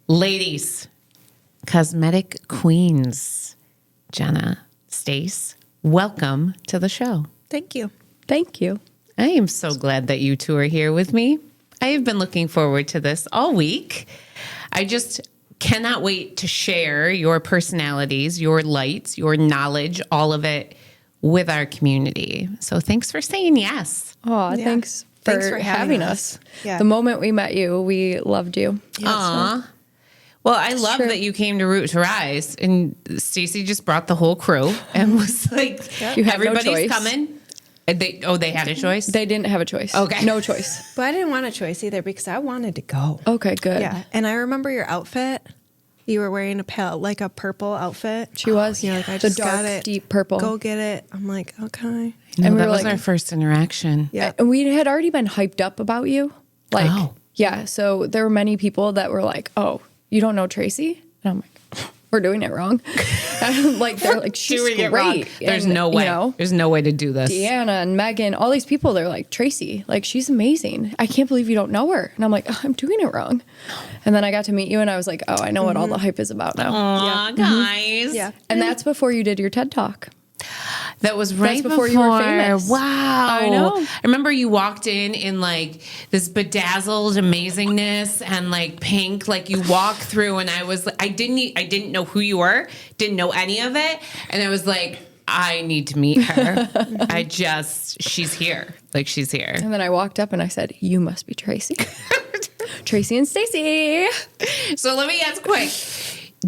Ladies, Cosmetic Queens, Jena, Stacey, welcome to the show. Thank you. Thank you. I am so glad that you two are here with me. I have been looking forward to this all week. I just cannot wait to share your personalities, your lights, your knowledge, all of it with our community. So thanks for saying yes. Oh, thanks for having us. Yeah. The moment we met you, we loved you. Aw. Well, I love that you came to Root to Rise, and Stacey just brought the whole crew and was like, You have no everybody's choice. coming. They had a choice? They didn't have a choice. Okay. No choice. But I didn't want a choice either because I wanted to go. Okay, good. Yeah. And I remember your outfit. You were wearing a purple outfit. She was. You're like, I The just dark, got it. deep purple. Go get it. I'm like, okay. No, and we that were was like- our first interaction. Yeah. And we had already been hyped up about you. Like, Oh. yeah. So there were many people that were like, oh, you don't know Tracy? And I'm like, we're doing it wrong. And like, they're like, she's Doing it great. wrong. There's And, no way. You know, There's no way to do this. Deanna and Megan, all these people, they're like, Tracy, like, she's amazing. I can't believe you don't know her. And I'm like, oh, I'm doing it wrong. And then I got to meet you and I was like, oh, I know what all the hype is about now. Aw, guys. Yeah. And that's before you did your TED Talk. That was right before you were famous. Wow. I know. I remember you walked in like this bedazzled amazingness and like pink. Like you walked through and I was like, I didn't know who you were, didn't know any of it. And I was like, I need to meet her. She's here. Like she's here. And then I walked up and I said, you must be Tracy. Tracy and Stacey. So let me ask quick.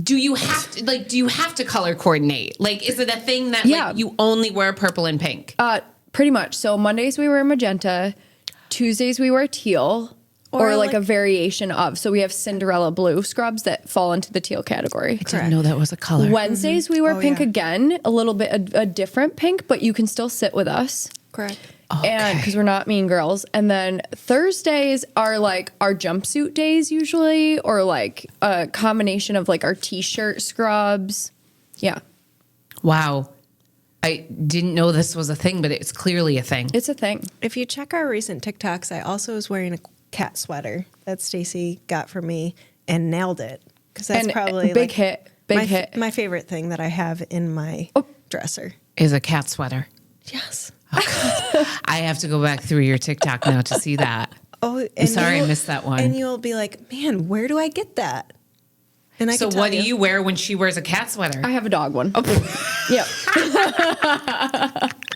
Do you have to color coordinate? Like, is it a thing that Yeah. like you only wear purple and pink? Pretty much. So Mondays we wear magenta. Tuesdays we wear teal. Or like a variation of. So we have Cinderella blue scrubs that fall into the teal category. I didn't know that was a color. Wednesdays we wear Oh, pink yeah. again, a little bit a different pink, but you can still sit with us. Correct. And because we're not mean girls. And then Thursdays are like our jumpsuit days usually, or like a combination of like our t-shirt scrubs. Yeah, Wow. I didn't know this was a thing, but it's clearly a thing. it's a thing. If you check our recent TikToks, I also was wearing a cat sweater that Stacey got for me and nailed it. Because that's And probably big hit. my favorite thing that I have in my dresser. Is a cat sweater. Yes. I have to go back through your TikTok now to see that. Oh, and I'm sorry I you'll- missed that one. And you'll be like, man, where do I get that? And I So can tell what do you wear when she wears a cat sweater? I have a dog one. Yeah.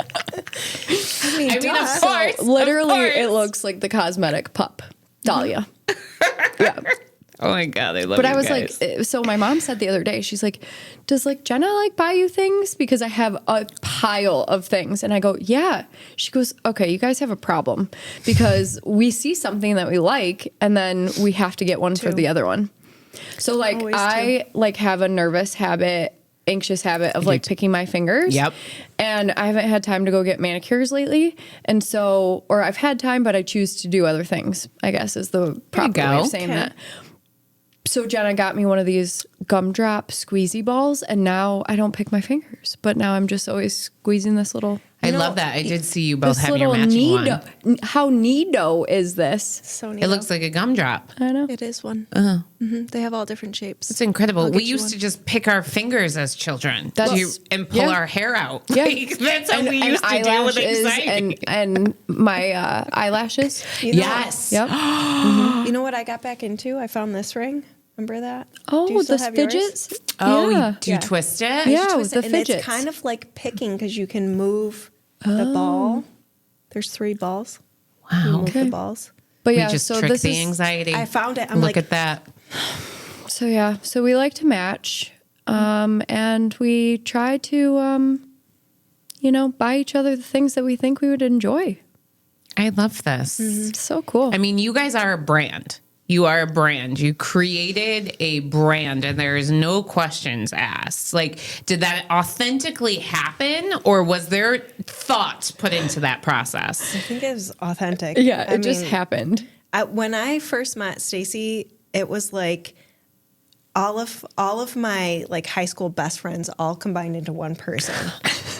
I mean, of duh. course. Literally, of course. it looks like the cosmetic pup, Dahlia. Yeah. Oh my God, I love But you I was guys. like, so my mom said the other day, she's like, does like Jena like buy you things? Because I have a pile of things. And I go, yeah. She goes, okay, you guys have a problem because we see something that we like and then we have to get one for the other one. So like Always I like have a nervous habit, anxious habit of like picking my fingers. Yep. And I haven't had time to go get manicures lately. And so, or I've had time, but I choose to do other things, I guess is the proper way go. of saying Okay. that. So Jena got me one of these gumdrop squeezy balls, and now I don't pick my fingers, but now I'm just always squeezing this little. I love that. I did see you both This have your little matching one. neato. How neato is this? So It looks like a gumdrop. I know. it is one. They have all different shapes. It's incredible. I'll We get you used one. to just pick our fingers as children and pull yeah. our hair out. Yeah. Like, that's how we used to deal with eyelashes anxiety. and my eyelashes. You know- Yes. Yep. You know what I got back into? I found this ring. Remember that? Do Oh, you still the have yours? fidgets. Oh, yeah. do you twist it? Yeah. Twist the it, and fidgets. it's kind of like picking because you can move the ball. There's 3 balls. You Wow. move the balls. But We yeah, just so trick this the is anxiety. I found it. I'm Look like, at that. so yeah. So we like to match, and we try to, buy each other the things that we think we would enjoy. I love this. It's so cool. I mean, you guys are a brand. You are a brand. You created a brand and there is no questions asked. Like, did that authentically happen or was there thought put into that process? I think it was authentic. yeah, I it just mean, happened. when I first met Stacey, it was like all of my like high school best friends all combined into one person.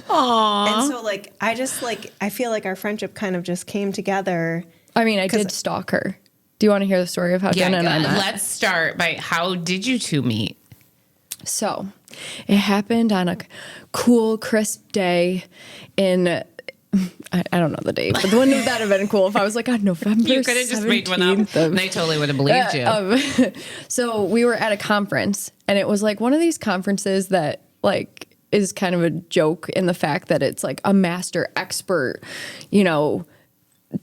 Aww. And so like I feel like our friendship kind of just came together. I mean, I did stalk her. Do you want to hear the story of how Jena and I met? Let's start by how did you two meet? So it happened on a cool, crisp day in, I don't know the date, but wouldn't that have been cool if I was like on November 17th? You could have just made one up. And they totally would have believed you. So we were at a conference, and it was like one of these conferences that like is kind of a joke in the fact that it's like a master expert, you know,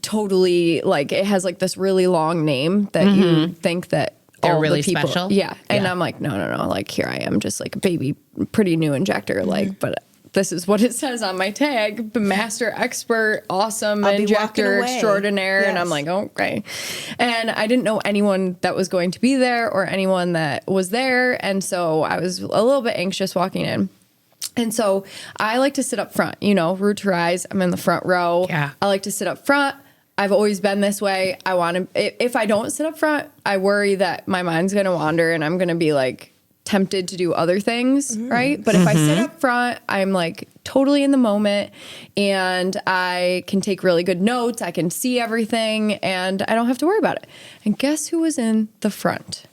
totally like it has like this really long name that you think that they're all really the people, special. yeah. And I'm like, no. Like here I am, just like a baby, pretty new injector. Like, but this is what it says on my tag: master expert, awesome injector extraordinaire. Yes. And I'm like, okay. And I didn't know anyone that was going to be there or anyone that was there, and so I was a little bit anxious walking in. And so I like to sit up front, you know, root to rise. I'm in the front row. Yeah. I like to sit up front. I've always been this way. I want to, if I don't sit up front, I worry that my mind's going to wander and I'm going to be like tempted to do other things. Right. But if I sit up front, I'm like totally in the moment and I can take really good notes. I can see everything and I don't have to worry about it. And guess who was in the front?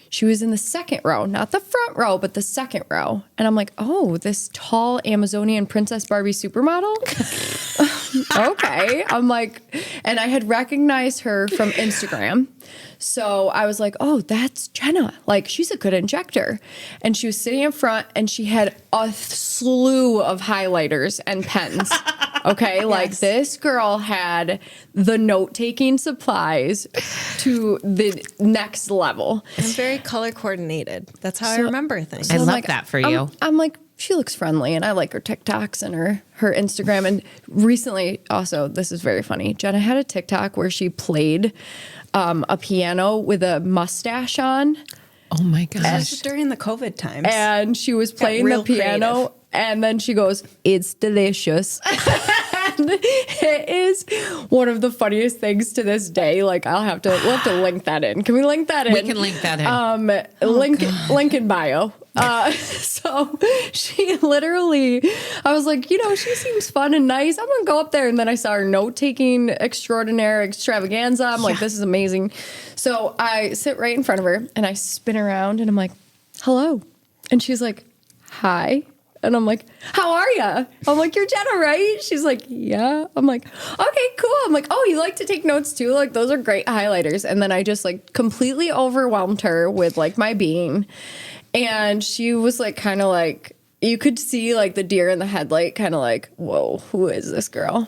She was in the second row, not the front row, but the second row. And I'm like, oh, this tall Amazonian Princess Barbie supermodel? Okay. I'm like, and I had recognized her from Instagram. So I was like, oh, that's Jena. Like, she's a good injector. And she was sitting in front and she had a slew of highlighters and pens. Okay. Like this girl had the note-taking supplies to the next level. I'm very color coordinated. That's how I remember things. I So I'm love like, that for you. I'm like, she looks friendly and I like her TikToks and her Instagram. And recently also, this is very funny. Jena had a TikTok where she played a piano with a mustache on. Oh my gosh. This was during the COVID times. And she was playing the piano creative. and then she goes, "It's delicious." And it is one of the funniest things to this day. Like we'll have to link that in. Can we link that in? We can link that in. Link in bio. So she literally, I was like, you know, she seems fun and nice. I'm going to go up there. And then I saw her note-taking extraordinaire extravaganza. I'm like, this is amazing. So I sit right in front of her and I spin around and I'm like, hello. And she's like, hi. And I'm like, how are you? I'm like, you're Jena, right? She's like, yeah. I'm like, okay, cool. I'm like, oh, you like to take notes too? Like, those are great highlighters. And then I just like completely overwhelmed her with like my being. And she was like, kind of like, you could see like the deer in the headlight, kind of like, whoa, who is this girl?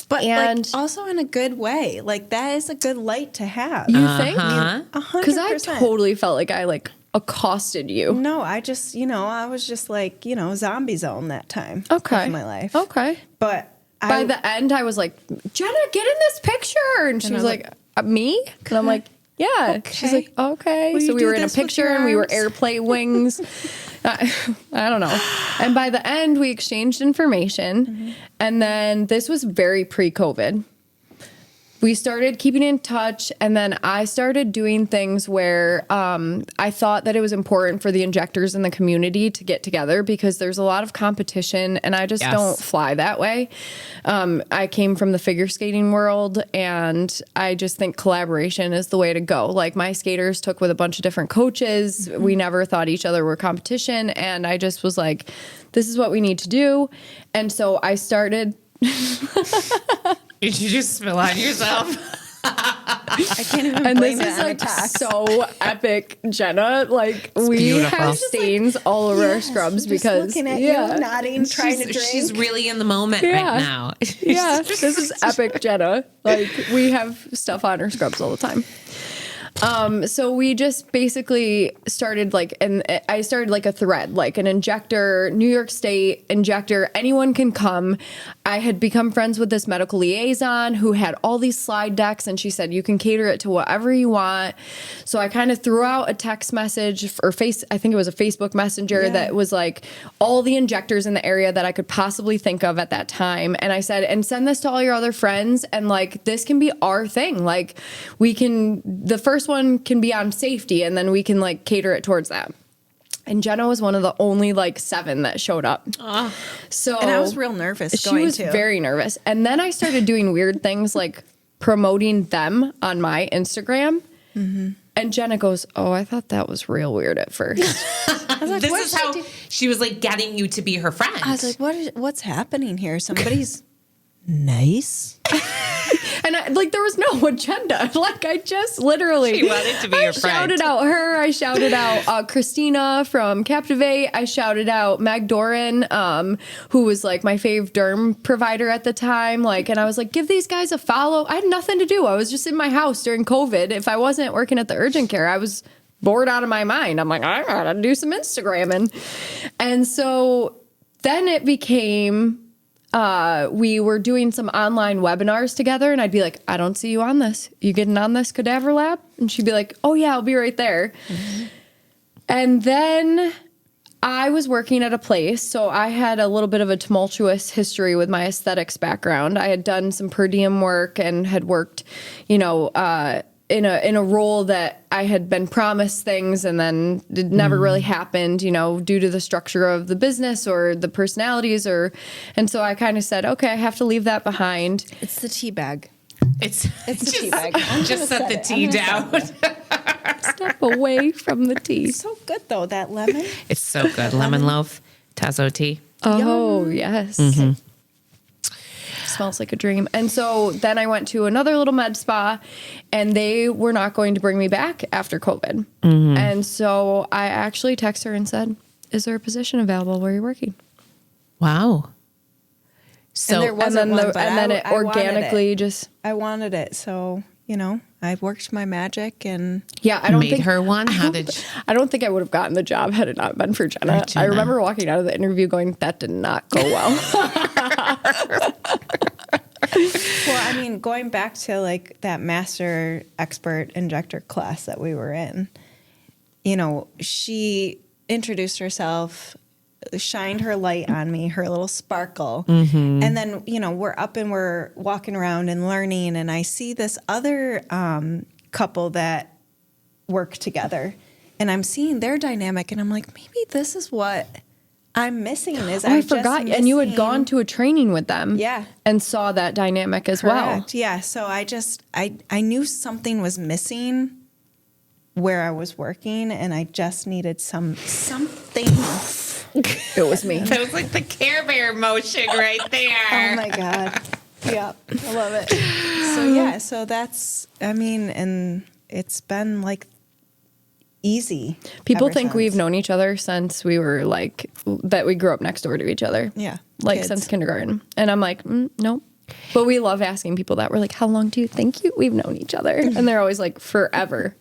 But like also in a good way. Like that is a good light to have. You think? 100%. Because I totally felt like I like accosted you. No, I just, I was just like, zombie zone that time of my life. Okay. But by the end, I was like, Jena, get in this picture. And she was like, me? And I'm like, yeah. Okay. She's like, okay. So we were in a picture and we were airplane wings. I don't know. And by the end, we exchanged information. Mm-hmm. And then this was very pre-COVID. We started keeping in touch, and then I started doing things where I thought that it was important for the injectors in the community to get together because there's a lot of competition, and I just don't fly that way. I came from the figure skating world, and I just think collaboration is the way to go. Like, my skaters took with a bunch of different coaches. Mm-hmm. We never thought each other were competition, and I just was like, this is what we need to do. And so I started... Did you just spill on yourself? I can't even and blame this it is on like attack. so epic, Jena. Like we beautiful. have stains all over our scrubs because looking at you, nodding, trying to drink. She's really in the moment right now. Yeah, this is epic, Jena. Like we have stuff on our scrubs all the time. So we just basically started I started like a thread, like an injector, New York State injector, anyone can come. I had become friends with this medical liaison who had all these slide decks and she said, you can cater it to whatever you want. So I kind of threw out a text message I think it was a Facebook Messenger that was like all the injectors in the area that I could possibly think of at that time. And I said, and send this to all your other friends. And like, this can be our thing. Like the first one can be on safety and then we can like cater it towards that. And Jena was one of the only like 7 that showed up. So and I was real nervous. She was very nervous. And then I started doing weird things like promoting them on my Instagram. And Jena goes, oh, I thought that was real weird at first. I was like, This what is how she was like getting you to be her friend. I was like, what's happening here? Somebody's nice. And there was no agenda. Like, I just literally. She wanted to be your friend. I shouted out her. I shouted out Christina from Captivate. I shouted out Mag Doran, who was like my fave derm provider at the time. Like, and I was like, give these guys a follow. I had nothing to do. I was just in my house during COVID. If I wasn't working at the urgent care, I was bored out of my mind. I'm like, I gotta do some Instagramming. And so then it became, we were doing some online webinars together, and I'd be like, I don't see you on this. You getting on this cadaver lab? And she'd be like, oh yeah, I'll be right there. And then I was working at a place, so I had a little bit of a tumultuous history with my aesthetics background. I had done some per diem work and had worked, in a role that I had been promised things and then it never really happened, due to the structure of the business or the personalities and so I kind of said, okay, I have to leave that behind. It's the tea bag. It's the tea bag. Just set the tea down. Step away from the tea. It's so good though, that lemon. It's so good. Lemon loaf, Tazo tea. Oh, yes. Smells like a dream. And so then I went to another little med spa, and they were not going to bring me back after COVID. And so I actually texted her and said, is there a position available where you're working? Wow. So and there wasn't one, but then it organically just. I wanted it, so I worked my magic and I don't made think her one. I don't think I would have gotten the job had it not been for Jena. I remember walking out of the interview going, that did not go well. Well, I mean, going back to like that master expert injector class that we were in, she introduced herself, shined her light on me, her little sparkle. And then, we're up and we're walking around and learning. And I see this other couple that work together, and I'm seeing their dynamic. And I'm like, maybe this is what I'm missing. I forgot. And you had gone to a training with them. Yeah. And saw that dynamic as well. Yeah. So I knew something was missing where I was working, and I just needed something. It was me. That was like the Care Bear motion right there. Oh my God. Yeah. I love it. So that's, and it's been like easy. People ever think since. we've known each other since we were that we grew up next door to each other. Yeah. Like since kindergarten. And I'm like, nope. But we love asking people that. We're like, how long do you think we've known each other? And they're always like, forever.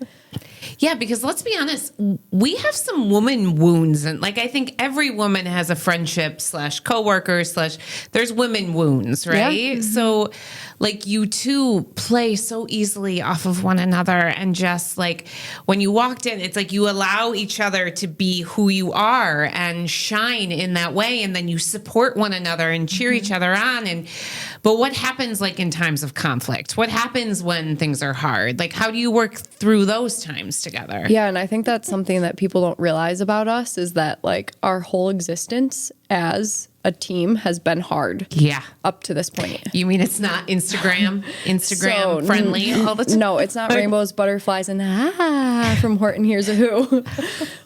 Yeah, because let's be honest, we have some woman wounds. And I think every woman has a friendship / coworker / there's women wounds, right? Yeah. So you two play so easily off of one another. And just when you walked in, it's like you allow each other to be who you are and shine in that way. And then you support one another and cheer each other on. But what happens in times of conflict? What happens when things are hard? How do you work through those times together? Yeah, and I think that's something that people don't realize about us is that our whole existence as a team has been hard. Yeah. Up to this point. You mean it's not Instagram friendly all the time? No, it's not rainbows, butterflies, and from Horton Hears a Who.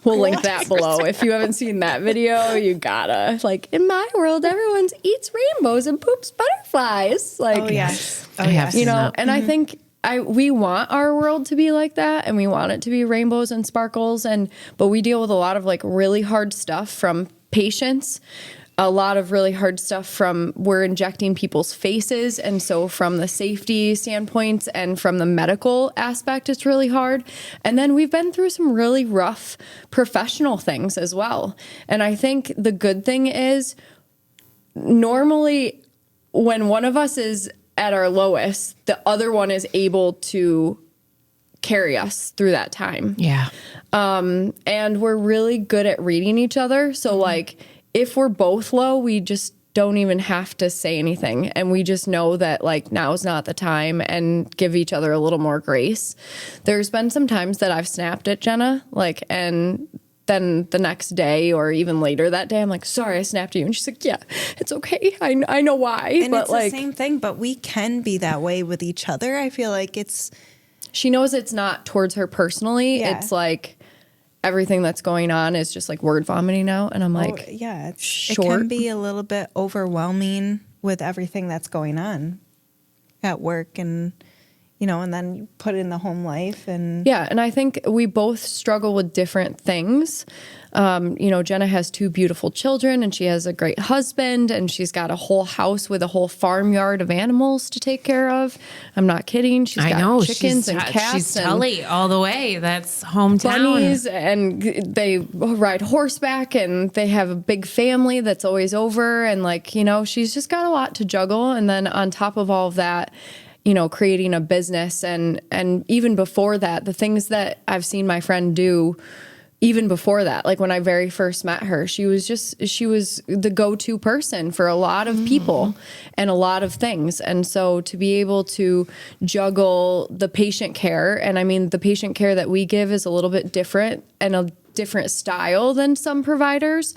We'll link that below. If you haven't seen that video, you gotta. In my world, everyone eats rainbows and poops butterflies. Oh, yes. I have seen that. And I think we want our world to be like that, and we want it to be rainbows and sparkles, but we deal with a lot of really hard stuff from patients, a lot of really hard stuff from we're injecting people's faces, and so from the safety standpoints and from the medical aspect, it's really hard. And then we've been through some really rough professional things as well. And I think the good thing is normally when one of us is at our lowest, the other one is able to carry us through that time. Yeah. And we're really good at reading each other. So if we're both low, we just don't even have to say anything. And we just know that now's not the time and give each other a little more grace. There's been some times that I've snapped at Jena, and then the next day or even later that day, I'm like, sorry, I snapped at you. And she's like, yeah, it's okay. I know why. And but it's the same thing, but we can be that way with each other. I feel like she knows it's not towards her personally. Yeah. It's like everything that's going on is just like word vomiting out. And I'm like, it short. can be a little bit overwhelming with everything that's going on at work and, and then you put in the home life and. Yeah. And I think we both struggle with different things. Jena has 2 beautiful children and she has a great husband and she's got a whole house with a whole farmyard of animals to take care of. I'm not kidding. She's got chickens and cats. She's Tully all the way. That's hometown. Bunnies, and they ride horseback and they have a big family that's always over. And she's just got a lot to juggle. And then on top of all of that, creating a business and even before that, the things that I've seen my friend do even before that, like when I very first met her, she was the go-to person for a lot of people and a lot of things. And so to be able to juggle the patient care, and I mean, the patient care that we give is a little bit different and a different style than some providers.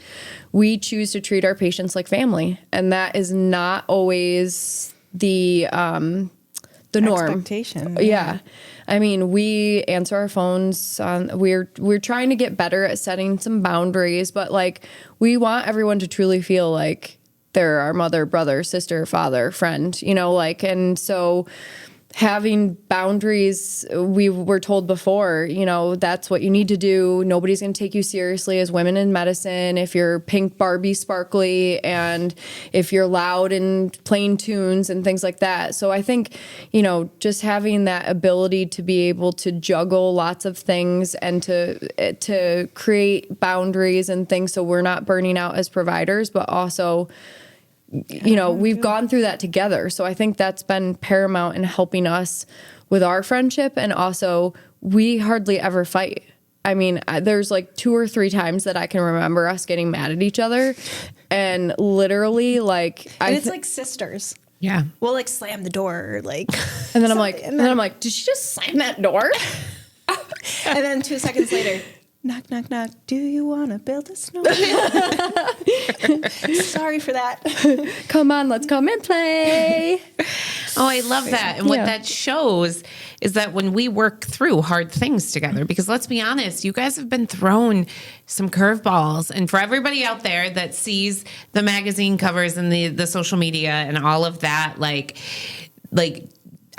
We choose to treat our patients like family. And that is not always the norm. Expectation. Yeah. I mean, we answer our phones. We're trying to get better at setting some boundaries, but we want everyone to truly feel like they're our mother, brother, sister, father, friend, and so having boundaries, we were told before, that's what you need to do. Nobody's going to take you seriously as women in medicine if you're pink Barbie sparkly and if you're loud and playing tunes and things like that. So I think, just having that ability to be able to juggle lots of things and to create boundaries and things so we're not burning out as providers, but also we've gone through that together. So I think that's been paramount in helping us with our friendship. And also, we hardly ever fight. I mean, there's 2 or 3 times that I can remember us getting mad at each other. And literally, it's like sisters. Yeah. We'll slam the door or and then I'm like, did she just slam that door? And then 2 seconds later, knock, knock, knock. Do you want to build a snowman? Sorry for that. Come on, let's come and play. Oh, I love that. And what that shows is that when we work through hard things together, because let's be honest, you guys have been thrown some curveballs. And for everybody out there that sees the magazine covers and the social media and all of that,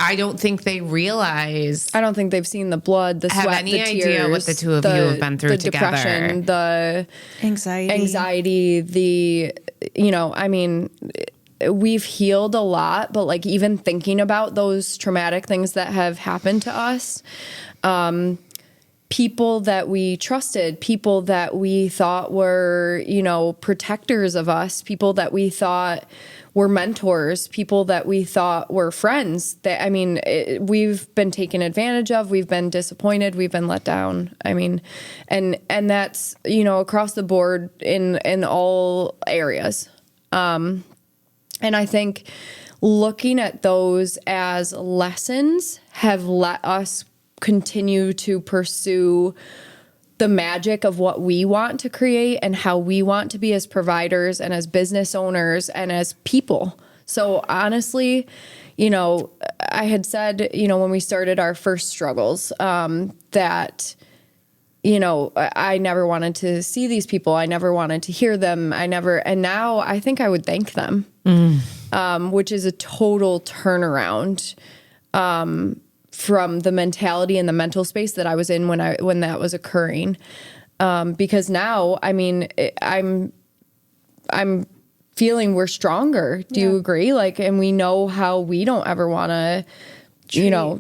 I don't think they realize. I don't think they've seen the blood, the sweat, the tears, idea what the two of you have been through the together. Depression, the anxiety, I mean, we've healed a lot, but even thinking about those traumatic things that have happened to us, people that we trusted, people that we thought were, protectors of us, people that we thought were mentors, people that we thought were friends. We've been taken advantage of, we've been disappointed, we've been let down. I mean, and that's, across the board in all areas. And I think looking at those as lessons have let us continue to pursue the magic of what we want to create and how we want to be as providers and as business owners and as people. So honestly, I had said, when we started our first struggles, that, I never wanted to see these people. I never wanted to hear them. And now I think I would thank them, which is a total turnaround, from the mentality and the mental space that I was in when that was occurring. Because now, I mean, I'm feeling we're stronger. Do you agree? And we know how we don't ever want to,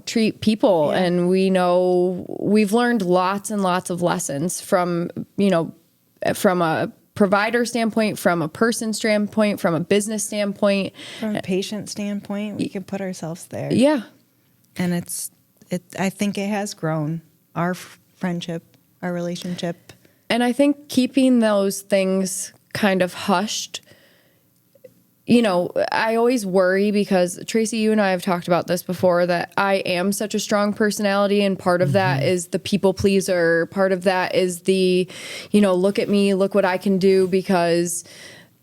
treat people. Yeah. And we know we've learned lots and lots of lessons from a provider standpoint, from a person standpoint, from a business standpoint, from a patient standpoint, we can put ourselves there. Yeah. And I think it has grown, our friendship, our relationship. And I think keeping those things kind of hushed, you know, I always worry because Tracy, you and I have talked about this before, that I am such a strong personality. And part of that is the people pleaser. Part of that is the, you know, look at me, look what I can do, because,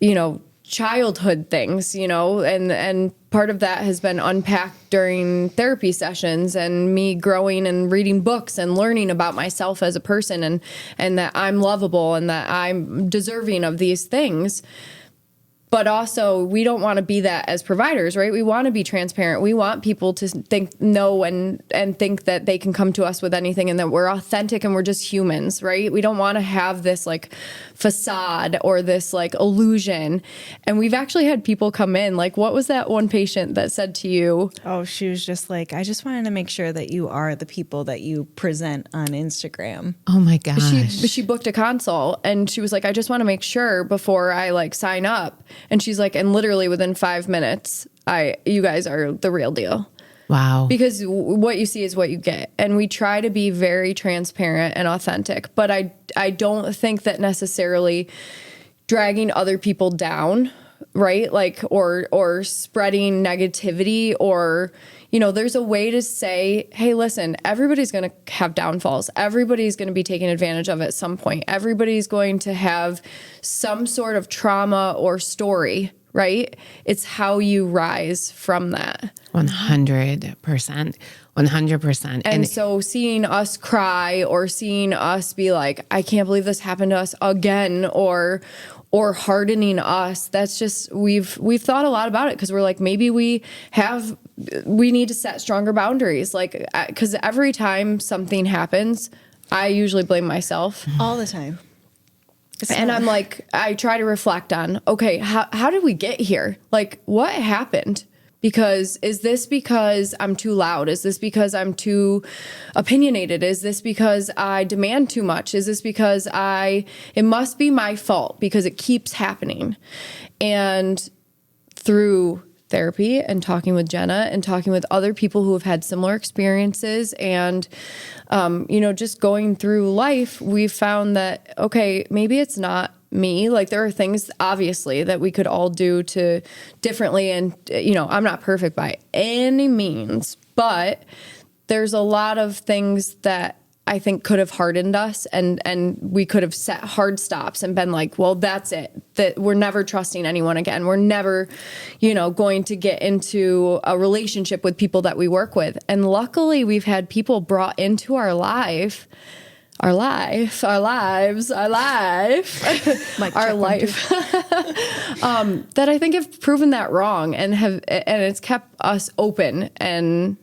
you know, childhood things, you know, and part of that has been unpacked during therapy sessions and me growing and reading books and learning about myself as a person, and that I'm lovable and that I'm deserving of these things. But also, we don't want to be that as providers, right? We want to be transparent. We want people to know and think that they can come to us with anything and that we're authentic and we're just humans, right? We don't want to have this like facade or this like illusion. And we've actually had people come in, like, what was that one patient that said to you? Oh, she was just like, I just wanted to make sure that you are the people that you present on Instagram. Oh my gosh. She booked a consult and she was like, I just want to make sure before I like sign up. And she's like, and literally within 5 minutes, you guys are the real deal. Wow. Because what you see is what you get. And we try to be very transparent and authentic. But I don't think that necessarily dragging other people down, right? Like, or spreading negativity, or, you know, there's a way to say, hey, listen, everybody's going to have downfalls. Everybody's going to be taken advantage of at some point. Everybody's going to have some sort of trauma or story, right? It's how you rise from that. 100%. 100%. And so seeing us cry or seeing us be like, I can't believe this happened to us again, or hardening us, that's just, we've thought a lot about it, because we're like, maybe we need to set stronger boundaries. Like, because every time something happens, I usually blame myself. All the time. And I'm like, I try to reflect on, okay, how did we get here? Like, what happened? Because is this because I'm too loud? Is this because I'm too opinionated? Is this because I demand too much? Is this because it must be my fault because it keeps happening? And through therapy and talking with Jena and talking with other people who have had similar experiences and, you know, just going through life, we've found that, okay, maybe it's not me. Like, there are things obviously that we could all do to differently. And, you know, I'm not perfect by any means, but there's a lot of things that I think could have hardened us, and we could have set hard stops and been like, well, that's it, that we're never trusting anyone again. We're never, you know, going to get into a relationship with people that we work with. And luckily we've had people brought into our life, that I think have proven that wrong and it's kept us open and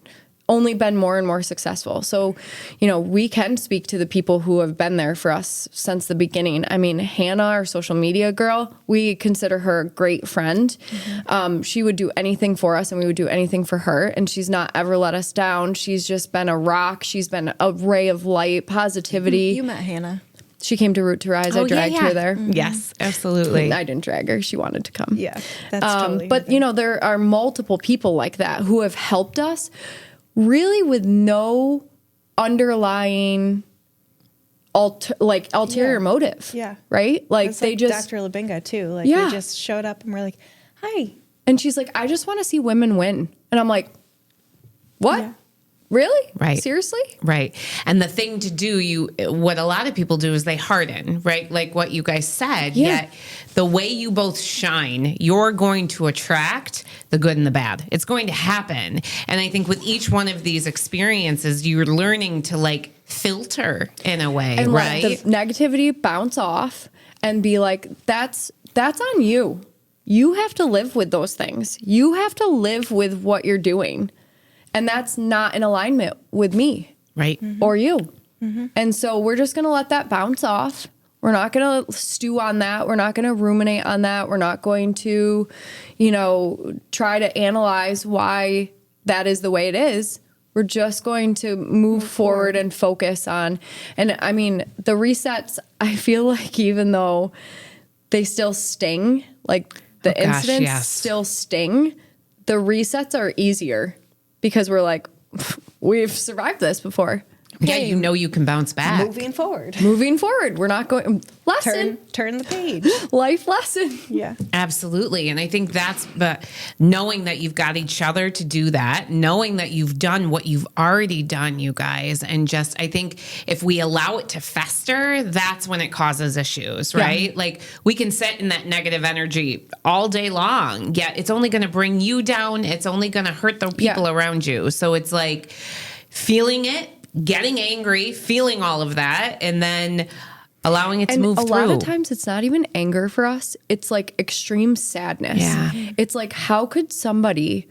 only been more and more successful. So, you know, we can speak to the people who have been there for us since the beginning. I mean, Hannah, our social media girl, we consider her a great friend. Mm-hmm. She would do anything for us and we would do anything for her. And she's not ever let us down. She's just been a rock. She's been a ray of light, positivity. You met Hannah. She came to Root to Rise. I dragged her there. Mm-hmm. Yes, absolutely. I didn't drag her. She wanted to come. Yeah, that's totally. But, you know, there are multiple people like that who have helped us really with no underlying ulterior motive. Yeah. Right? Like, that's they like just Dr. Labinga too. Like, Yeah. we just showed up and we're like, hi. And she's like, I just want to see women win. And I'm like, what? Yeah. Really? Right. Seriously? Right. And the thing to do, what a lot of people do is they harden, right? Like what you guys said. Yeah. Yet the way you both shine, you're going to attract the good and the bad. It's going to happen. And I think with each one of these experiences, you're learning to like filter in a way, And right? let the negativity bounce off and be like, that's on you. You have to live with those things. You have to live with what you're doing. And that's not in alignment with me. Right. Mm-hmm. Or you. Mm-hmm. And so we're just going to let that bounce off. We're not going to stew on that. We're not going to ruminate on that. We're not going to, you know, try to analyze why that is the way it is. We're just going to move forward and focus on. And I mean, the resets, I feel like even though they still sting, like the incidents still sting, the resets are easier because we're like, we've survived this before. Yeah, okay, you know you can bounce back. Moving forward. We're not going, lesson, Turn the page. life lesson. Yeah. Absolutely. And I think but knowing that you've got each other to do that, knowing that you've done what you've already done, you guys, and just, I think if we allow it to fester, that's when it causes issues, right? Yeah. Like we can sit in that negative energy all day long, yet it's only going to bring you down. It's only going to hurt the people around you. So it's like feeling it, getting angry, feeling all of that, and then allowing it to move through. A lot of times it's not even anger for us. It's like extreme sadness. Yeah. It's like, how could somebody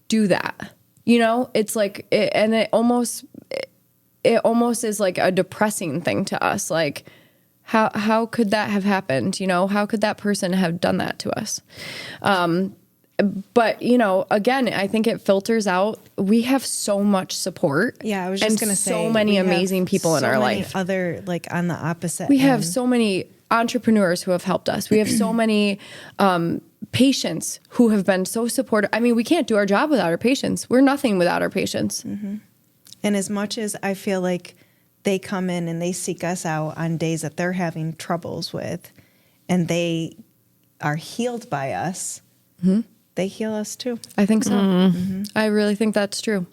do that? You know, it's like, it almost is like a depressing thing to us. Like, how could that have happened? You know, how could that person have done that to us? But, you know, again, I think it filters out. We have so much support. Yeah, I was just going to say. So many amazing people in our life. Other, like, on the opposite We end. have so many entrepreneurs who have helped us. We have so many patients who have been so supportive. I mean, we can't do our job without our patients. We're nothing without our patients. Mm-hmm. And as much as I feel like they come in and they seek us out on days that they're having troubles with, and they are healed by us, they heal us too. I think so. Mm-hmm. I really think that's true.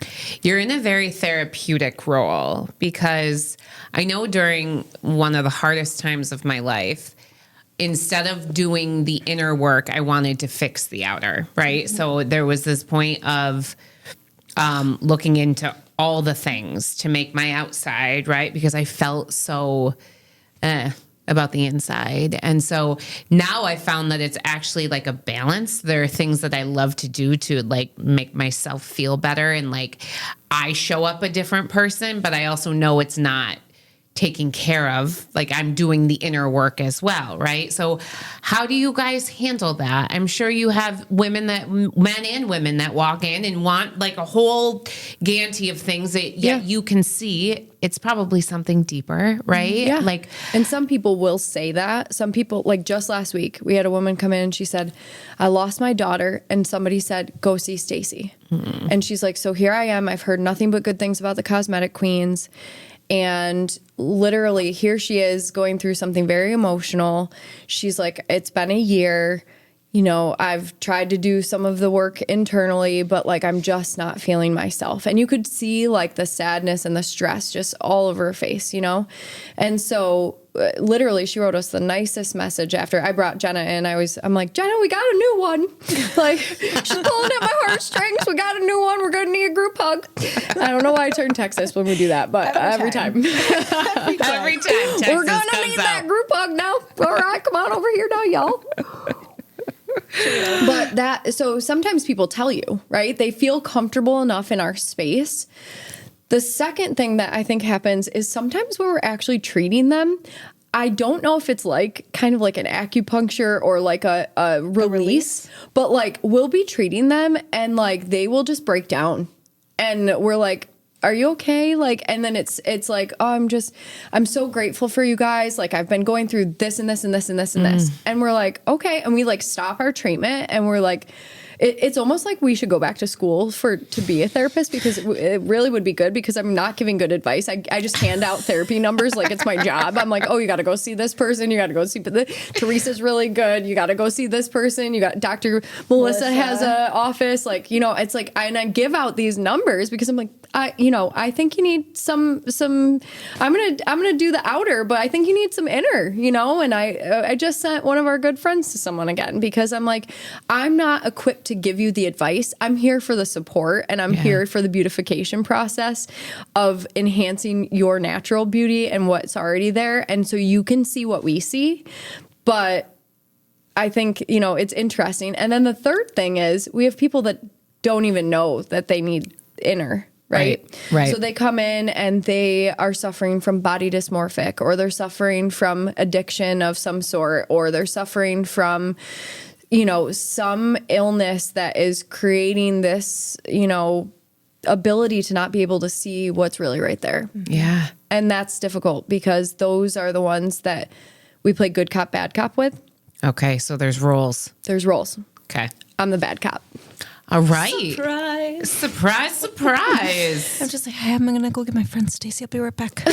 You're in a very therapeutic role because I know during one of the hardest times of my life, instead of doing the inner work, I wanted to fix the outer, right? Mm-hmm. So there was this point of looking into all the things to make my outside, right? Because I felt so about the inside. And so now I found that it's actually like a balance. There are things that I love to do to like make myself feel better. And like I show up a different person, but I also know it's not taken care of. Like I'm doing the inner work as well, right? So how do you guys handle that? I'm sure you have men and women that walk in and want like a whole Ganti of things that yet you can see it's probably something deeper, right? Yeah. Like, and some people will say that. Some people, like just last week, we had a woman come in and she said, I lost my daughter, and somebody said, go see Stacey. And she's like, so here I am. I've heard nothing but good things about the Cosmetic Queens. And literally here she is going through something very emotional. She's like, it's been a year. You know, I've tried to do some of the work internally, but like, I'm just not feeling myself. And you could see like the sadness and the stress just all over her face, you know? And so literally she wrote us the nicest message after I brought Jena in. I'm like, Jena, we got a new one. Like she's pulling at my heartstrings. We got a new one. We're going to need a group hug. I don't know why I turn Texas when we do that, but every time. Every time Texas We're going to need that group hug now. All right, come on over here now, y'all. But so sometimes people tell you, right? They feel comfortable enough in our space. The second thing that I think happens is sometimes when we're actually treating them, I don't know if it's like kind of like an acupuncture or like a release, but like we'll be treating them and like they will just break down. And we're like, are you okay? Like, and then it's like, oh, I'm so grateful for you guys. Like I've been going through this and this and this and this and this. And we're like, okay. And we like stop our treatment and we're like, it's almost like we should go back to school to be a therapist, because it really would be good, because I'm not giving good advice. I just hand out therapy numbers like it's my job. I'm like, oh, you got to go see this person. You got to go see Teresa's really good. You got to go see this person. You got Dr. Melissa has a office. Like, you know, it's like, and I give out these numbers because I'm like, I think you need some, I'm going to do the outer, but I think you need some inner, you know? And I just sent one of our good friends to someone again, because I'm like, I'm not equipped to give you the advice. I'm here for the support, and I'm here for the beautification process of enhancing your natural beauty and what's already there. And so you can see what we see, but I think, you know, it's interesting. And then the third thing is we have people that don't even know that they need inner. Right. So they come in and they are suffering from body dysmorphic, or they're suffering from addiction of some sort, or they're suffering from, you know, some illness that is creating this, you know, ability to not be able to see what's really right there. Yeah. And that's difficult, because those are the ones that we play good cop, bad cop with. Okay. So there's roles. There's roles. Okay. I'm the bad cop. All right. Surprise. Surprise, surprise. I'm just like, hey, I'm going to go get my friend Stacey. I'll be right back.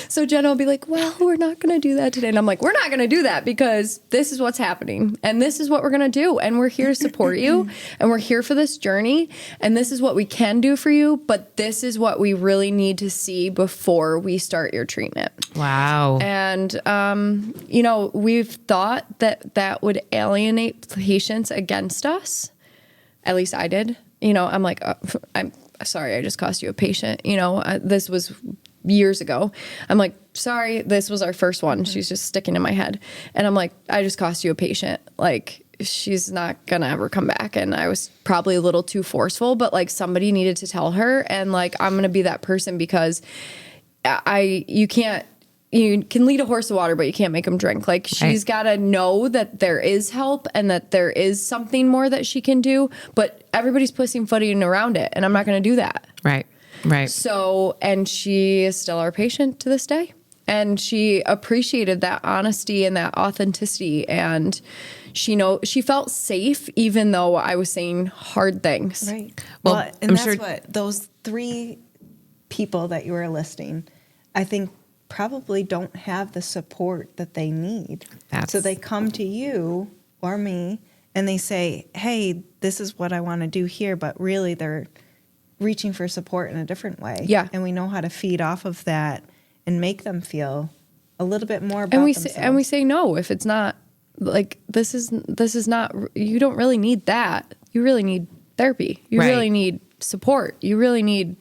So Jenna will be like, well, we're not going to do that today. And I'm like, we're not going to do that because this is what's happening. And this is what we're going to do. And we're here to support you. And we're here for this journey. And this is what we can do for you. But this is what we really need to see before we start your treatment. Wow. And, you know, we've thought that that would alienate patients against us. At least I did. You know, I'm like, I'm sorry, I just cost you a patient. You know, this was years ago. I'm like, sorry, this was our first one. She's just sticking in my head. And I'm like, I just cost you a patient. Like, she's not going to ever come back. And I was probably a little too forceful, but like somebody needed to tell her. And like, I'm going to be that person because you can lead a horse to water, but you can't make him drink. Like she's got to know that there is help and that there is something more that she can do, but everybody's pussyfooting around it. And I'm not going to do that. Right. Right. So, and she is still our patient to this day. And she appreciated that honesty and that authenticity. And she felt safe, even though I was saying hard things. Right. Well, And I'm that's sure what those 3 people that you were listing, I think probably don't have the support that they need. So they come to you or me and they say, hey, this is what I want to do here. But really they're reaching for support in a different way. Yeah. And we know how to feed off of that and make them feel a little bit more about And we themselves. say no if it's not like this is not, you don't really need that. You really need therapy. You really need support. You really need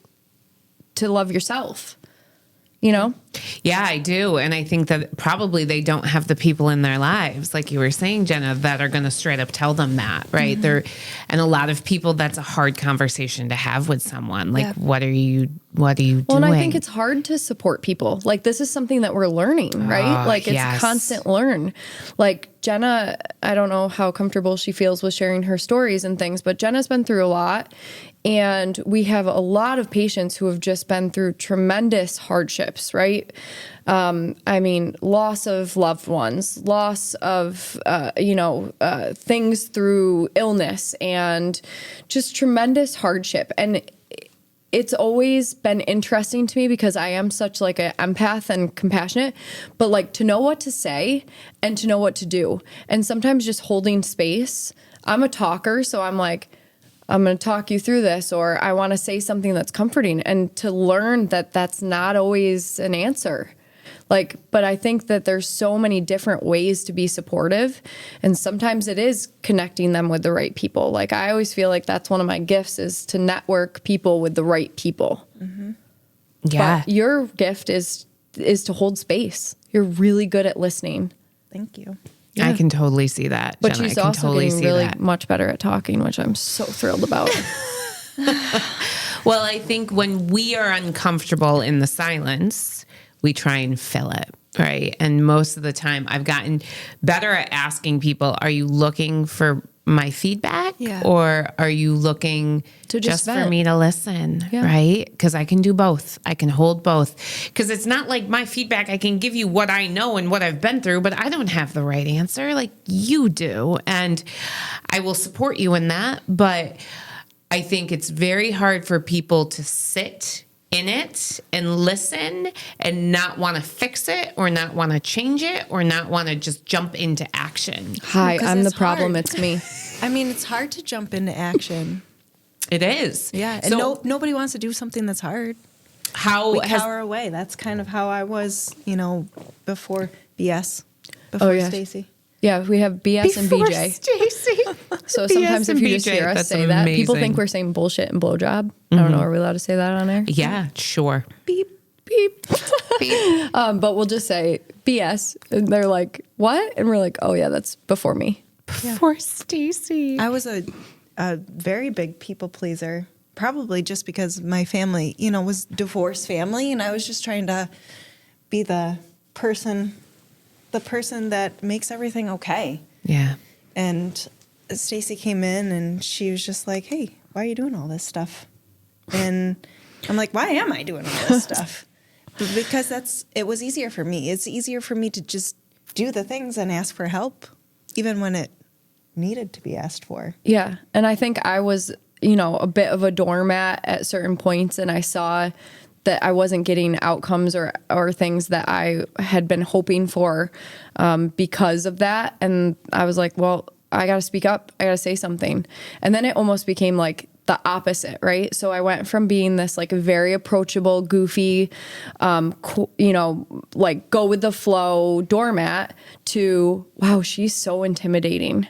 to love yourself. You know? Yeah, I do. And I think that probably they don't have the people in their lives, like you were saying, Jena, that are going to straight up tell them that, right? And a lot of people, that's a hard conversation to have with someone. Like, what are you doing? Well, and I think it's hard to support people. Like, this is something that we're learning, right? Like, it's a constant learn. Like, Jena, I don't know how comfortable she feels with sharing her stories and things, but Jena's been through a lot. And we have a lot of patients who have just been through tremendous hardships, right? I mean, loss of loved ones, loss of, things through illness and just tremendous hardship. And it's always been interesting to me because I am such like an empath and compassionate, but like to know what to say and to know what to do. And sometimes just holding space. I'm a talker, so I'm like, I'm going to talk you through this, or I want to say something that's comforting, and to learn that that's not always an answer. Like, but I think that there's so many different ways to be supportive, and sometimes it is connecting them with the right people. Like, I always feel like that's one of my gifts, is to network people with the right people. Mm-hmm. Yeah. But your gift is to hold space. You're really good at listening. Thank you. I can totally see that. But Jena. she's I can also totally getting see really that. much better at talking, which I'm so thrilled about. Well, I think when we are uncomfortable in the silence, we try and fill it, right? And most of the time, I've gotten better at asking people, are you looking for my feedback? Yeah. Or are you looking To just for vent. me to listen, Yeah. right? Because I can do both. I can hold both. Because it's not like my feedback, I can give you what I know and what I've been through, but I don't have the right answer like you do. And I will support you in that. But I think it's very hard for people to sit in it and listen and not want to fix it or not want to change it or not want to just jump into action. Hi, 'Cause I'm the it's problem. hard. It's me. I mean, it's hard to jump into action. It is. Yeah. And So nobody wants to do something that's hard. how We has cower away. That's kind of how I was, before BS, before yeah. Stacey. Yeah, we have BS and before BJ. Stacey. So sometimes if you just hear us say that, people think we're saying bullshit and blowjob. I don't know. Are we allowed to say that on air? Yeah, sure. Beep, beep. But we'll just say BS. And they're like, what? And we're like, oh, yeah, that's before me. Before Stacey. I was a very big people pleaser, probably just because my family, was divorced family, and I was just trying to be the person that makes everything okay. Yeah. And Stacey came in and she was just like, hey, why are you doing all this stuff? And I'm like, why am I doing all this stuff? Because it was easier for me. It's easier for me to just do the things and ask for help, even when it needed to be asked for. Yeah. And I think I was, a bit of a doormat at certain points, and I saw that I wasn't getting outcomes or things that I had been hoping for because of that. And I was like, well, I got to speak up. I got to say something. And then it almost became like the opposite, right? So I went from being this like very approachable, goofy, like go with the flow doormat to, wow, she's so intimidating.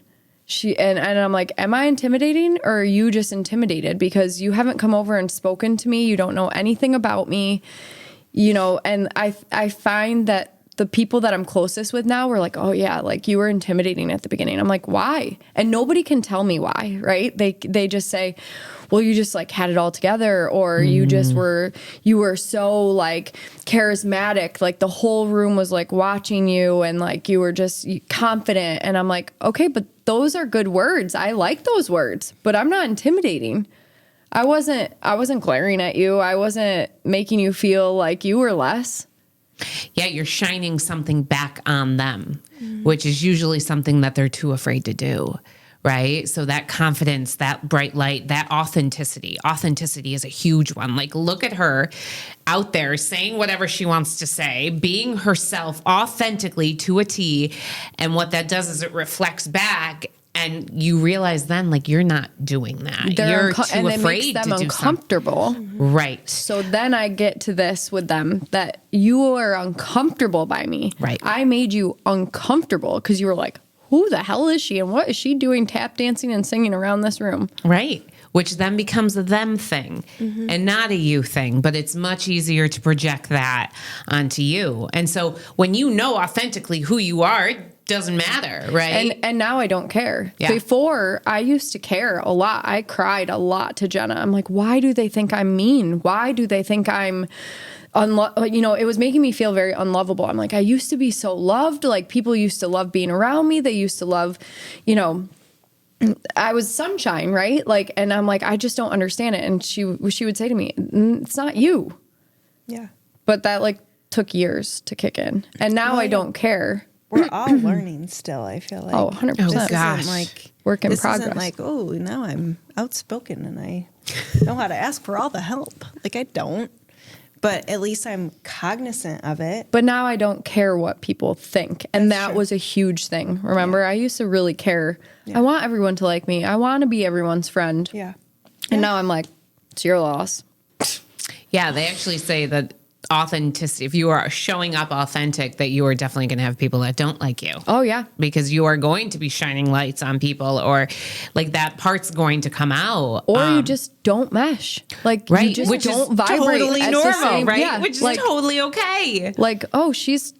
And I'm like, am I intimidating, or are you just intimidated because you haven't come over and spoken to me? You don't know anything about me, and I find that the people that I'm closest with now were like, oh yeah, like you were intimidating at the beginning. I'm like, why? And nobody can tell me why, right? They just say, well, you just like had it all together, or you were so like charismatic. Like the whole room was like watching you, and like you were just confident. And I'm like, okay, but those are good words. I like those words, but I'm not intimidating. I wasn't glaring at you. I wasn't making you feel like you were less. Yeah, you're shining something back on them, which is usually something that they're too afraid to do, right? So that confidence, that bright light, that authenticity is a huge one. Like, look at her out there saying whatever she wants to say, being herself authentically to a T. And what that does is it reflects back. And you realize then, like, you're not doing that. You're too afraid to do uncomfortable. Something. Right. So then I get to this with them, that you are uncomfortable by me. Right. I made you uncomfortable because you were like, who the hell is she? And what is she doing tap dancing and singing around this room? Right. Which then becomes a them thing and not a you thing. But it's much easier to project that onto you. And so when you know authentically who you are, doesn't matter, right? And now I don't care. Yeah. Before, I used to care a lot. I cried a lot to Jena. I'm like, why do they think I'm mean? Why do they think I'm it was making me feel very unlovable. I'm like, I used to be so loved. Like, people used to love being around me. They used to love, I was sunshine, right? Like, and I'm like, I just don't understand it. And she would say to me, it's not you. Yeah. But that like took years to kick in. And now I don't care. We're all learning still, I feel like. Oh, 100%. Oh, This gosh. isn't like Work in this progress. Isn't like, oh, now I'm outspoken and I know how to ask for all the help. Like, I don't. But at least I'm cognizant of it. But now I don't care what people think. And That's that true. was a huge thing. Remember, I used to really care. Yeah. I want everyone to like me. I want to be everyone's friend. Yeah. And now I'm like, it's your loss. Yeah, they actually say that authenticity, if you are showing up authentic, that you are definitely going to have people that don't like you. Oh, yeah. Because you are going to be shining lights on people, or like that part's going to come out. Or you just don't mesh. Like, right. you just Which don't is vibrate totally at the normal, same- right? Yeah. Which is like, totally okay. like, oh, she's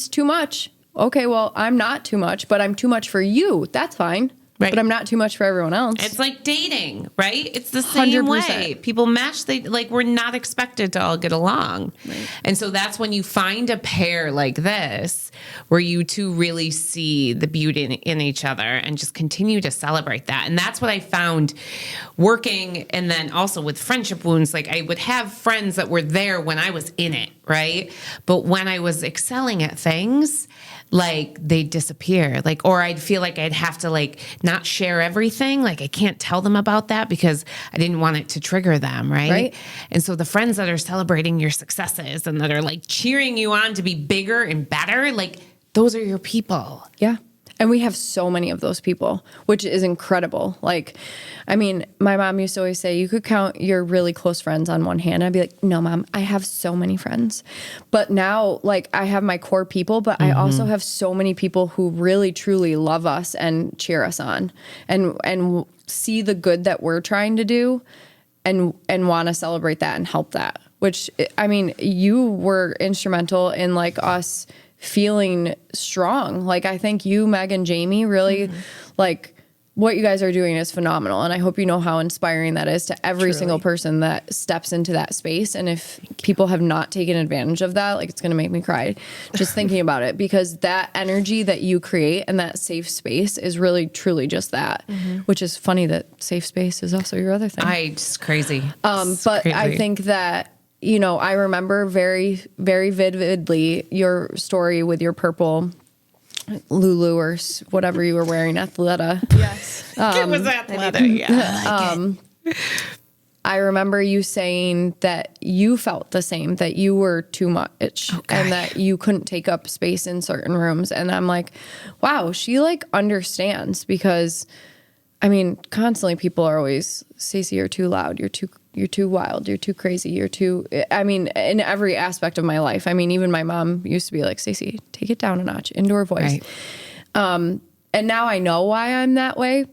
too much. Okay, well, I'm not too much, but I'm too much for you. That's fine. Right. But I'm not too much for everyone else. It's like dating, right? It's the same 100%. way. People match. We're not expected to all get along. Right. And so that's when you find a pair like this, where you two really see the beauty in each other and just continue to celebrate that. And that's what I found working. And then also with friendship wounds, like I would have friends that were there when I was in it, right? But when I was excelling at things, like they'd disappear, like, or I'd feel like I'd have to like not share everything. Like I can't tell them about that because I didn't want it to trigger them. Right. And so the friends that are celebrating your successes and that are like cheering you on to be bigger and better, like those are your people. Yeah. And we have so many of those people, which is incredible. Like, I mean, my mom used to always say, you could count your really close friends on one hand. I'd be like, no, Mom, I have so many friends. But now, like, I have my core people, but I also have so many people who really, truly love us and cheer us on and see the good that we're trying to do and want to celebrate that and help that. Which, I mean, you were instrumental in, like, us feeling strong. Like, I think you, Meg, and Jamie really like what you guys are doing is phenomenal. And I hope you know how inspiring that is to every single person that steps into that space. And if people have not taken advantage of that, like, it's going to make me cry just thinking about it, because that energy that you create and that safe space is really, truly just that, which is funny that safe space is also your other thing. It's crazy. But crazy. I think that, you know, I remember very, very vividly your story with your purple Lulu or whatever you were wearing, Athleta. Yes. It was Athleta, yeah. I remember you saying that you felt the same, that you were too much and that you couldn't take up space in certain rooms. And I'm like, wow, she like understands, because I mean, constantly people are always, Stacey, you're too loud. You're too wild. You're too crazy. You're too, I mean, in every aspect of my life. I mean, even my mom used to be like, Stacey, take it down a notch, indoor voice. Right. And now I know why I'm that way.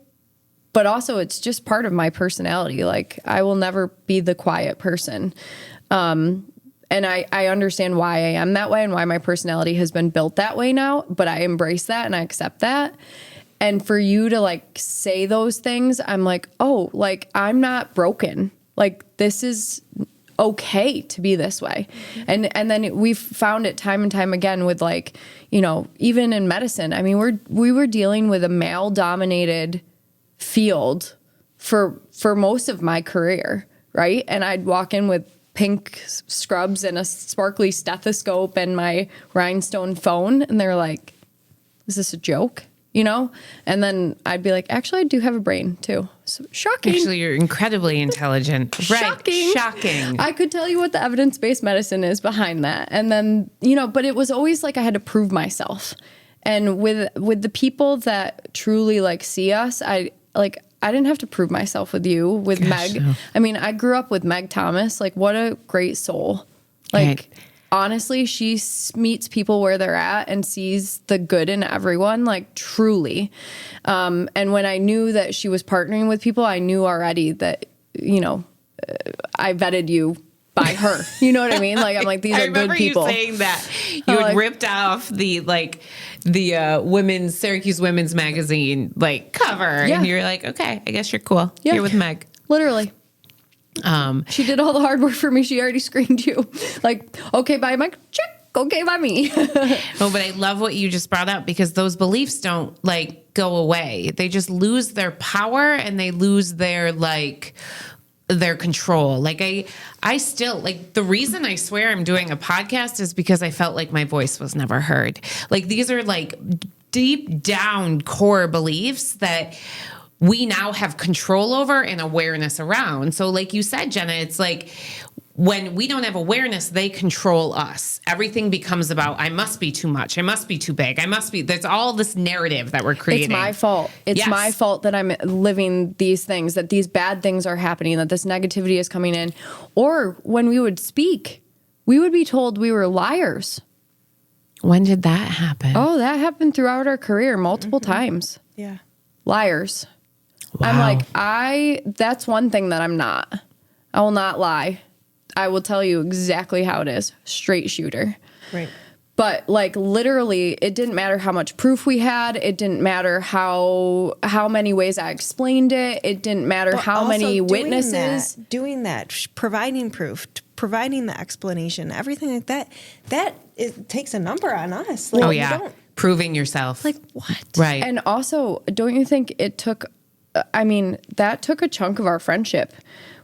But also, it's just part of my personality. Like, I will never be the quiet person. And I understand why I am that way and why my personality has been built that way now. But I embrace that and I accept that. And for you to, like, say those things, I'm like, oh, like, I'm not broken. Like, this is okay to be this way. And then we've found it time and time again with, like, you know, even in medicine. I mean, we were dealing with a male-dominated field for most of my career, right? And I'd walk in with pink scrubs and a sparkly stethoscope and my rhinestone phone, and they're like, is this a joke? You know? And then I'd be like, actually, I do have a brain too. So shocking. Actually, you're incredibly intelligent. Shocking. Right. Shocking. I could tell you what the evidence-based medicine is behind that. And then, you know, but it was always like I had to prove myself. And with the people that truly like see us, I didn't have to prove myself with you, with Meg. No. I mean, I grew up with Meg Thomas. Like, what a great soul. Like, right. Honestly, she meets people where they're at and sees the good in everyone, like, truly. And when I knew that she was partnering with people, I knew already that, you know, I vetted you by her. You know what I mean? Like, I'm like, these are good people. I remember you saying that. You had ripped off the Syracuse Women's Magazine, like, cover. Yeah. And you're like, okay, I guess you're cool. Yeah. You're with Meg. Literally. She did all the hard work for me. She already screened you. Like, okay, bye, Meg. Check. Okay, by me. Oh, but I love what you just brought up, because those beliefs don't, like, go away. They just lose their power and they lose their, like, their control. Like, I still, like, the reason I swear I'm doing a podcast is because I felt like my voice was never heard. Like, these are, like, deep down core beliefs that we now have control over and awareness around. So like you said, Jena, it's like when we don't have awareness, they control us. Everything becomes about, I must be too much. I must be too big. there's all this narrative that we're creating. It's my fault. It's my fault that I'm living these things, that these bad things are happening, that this negativity is coming in. Or when we would speak, we would be told we were liars. When did that happen? Oh, that happened throughout our career multiple times. Yeah. Liars. Wow. I'm like, that's one thing that I'm not. I will not lie. I will tell you exactly how it is. Straight shooter. Right. But like literally, it didn't matter how much proof we had. It didn't matter how many ways I explained it. It didn't matter how many witnesses. Doing that, providing proof, providing the explanation, everything like that, it takes a number on us. Like, oh, yeah. Proving yourself. Like, what? Right. And also, don't you think it took, that took a chunk of our friendship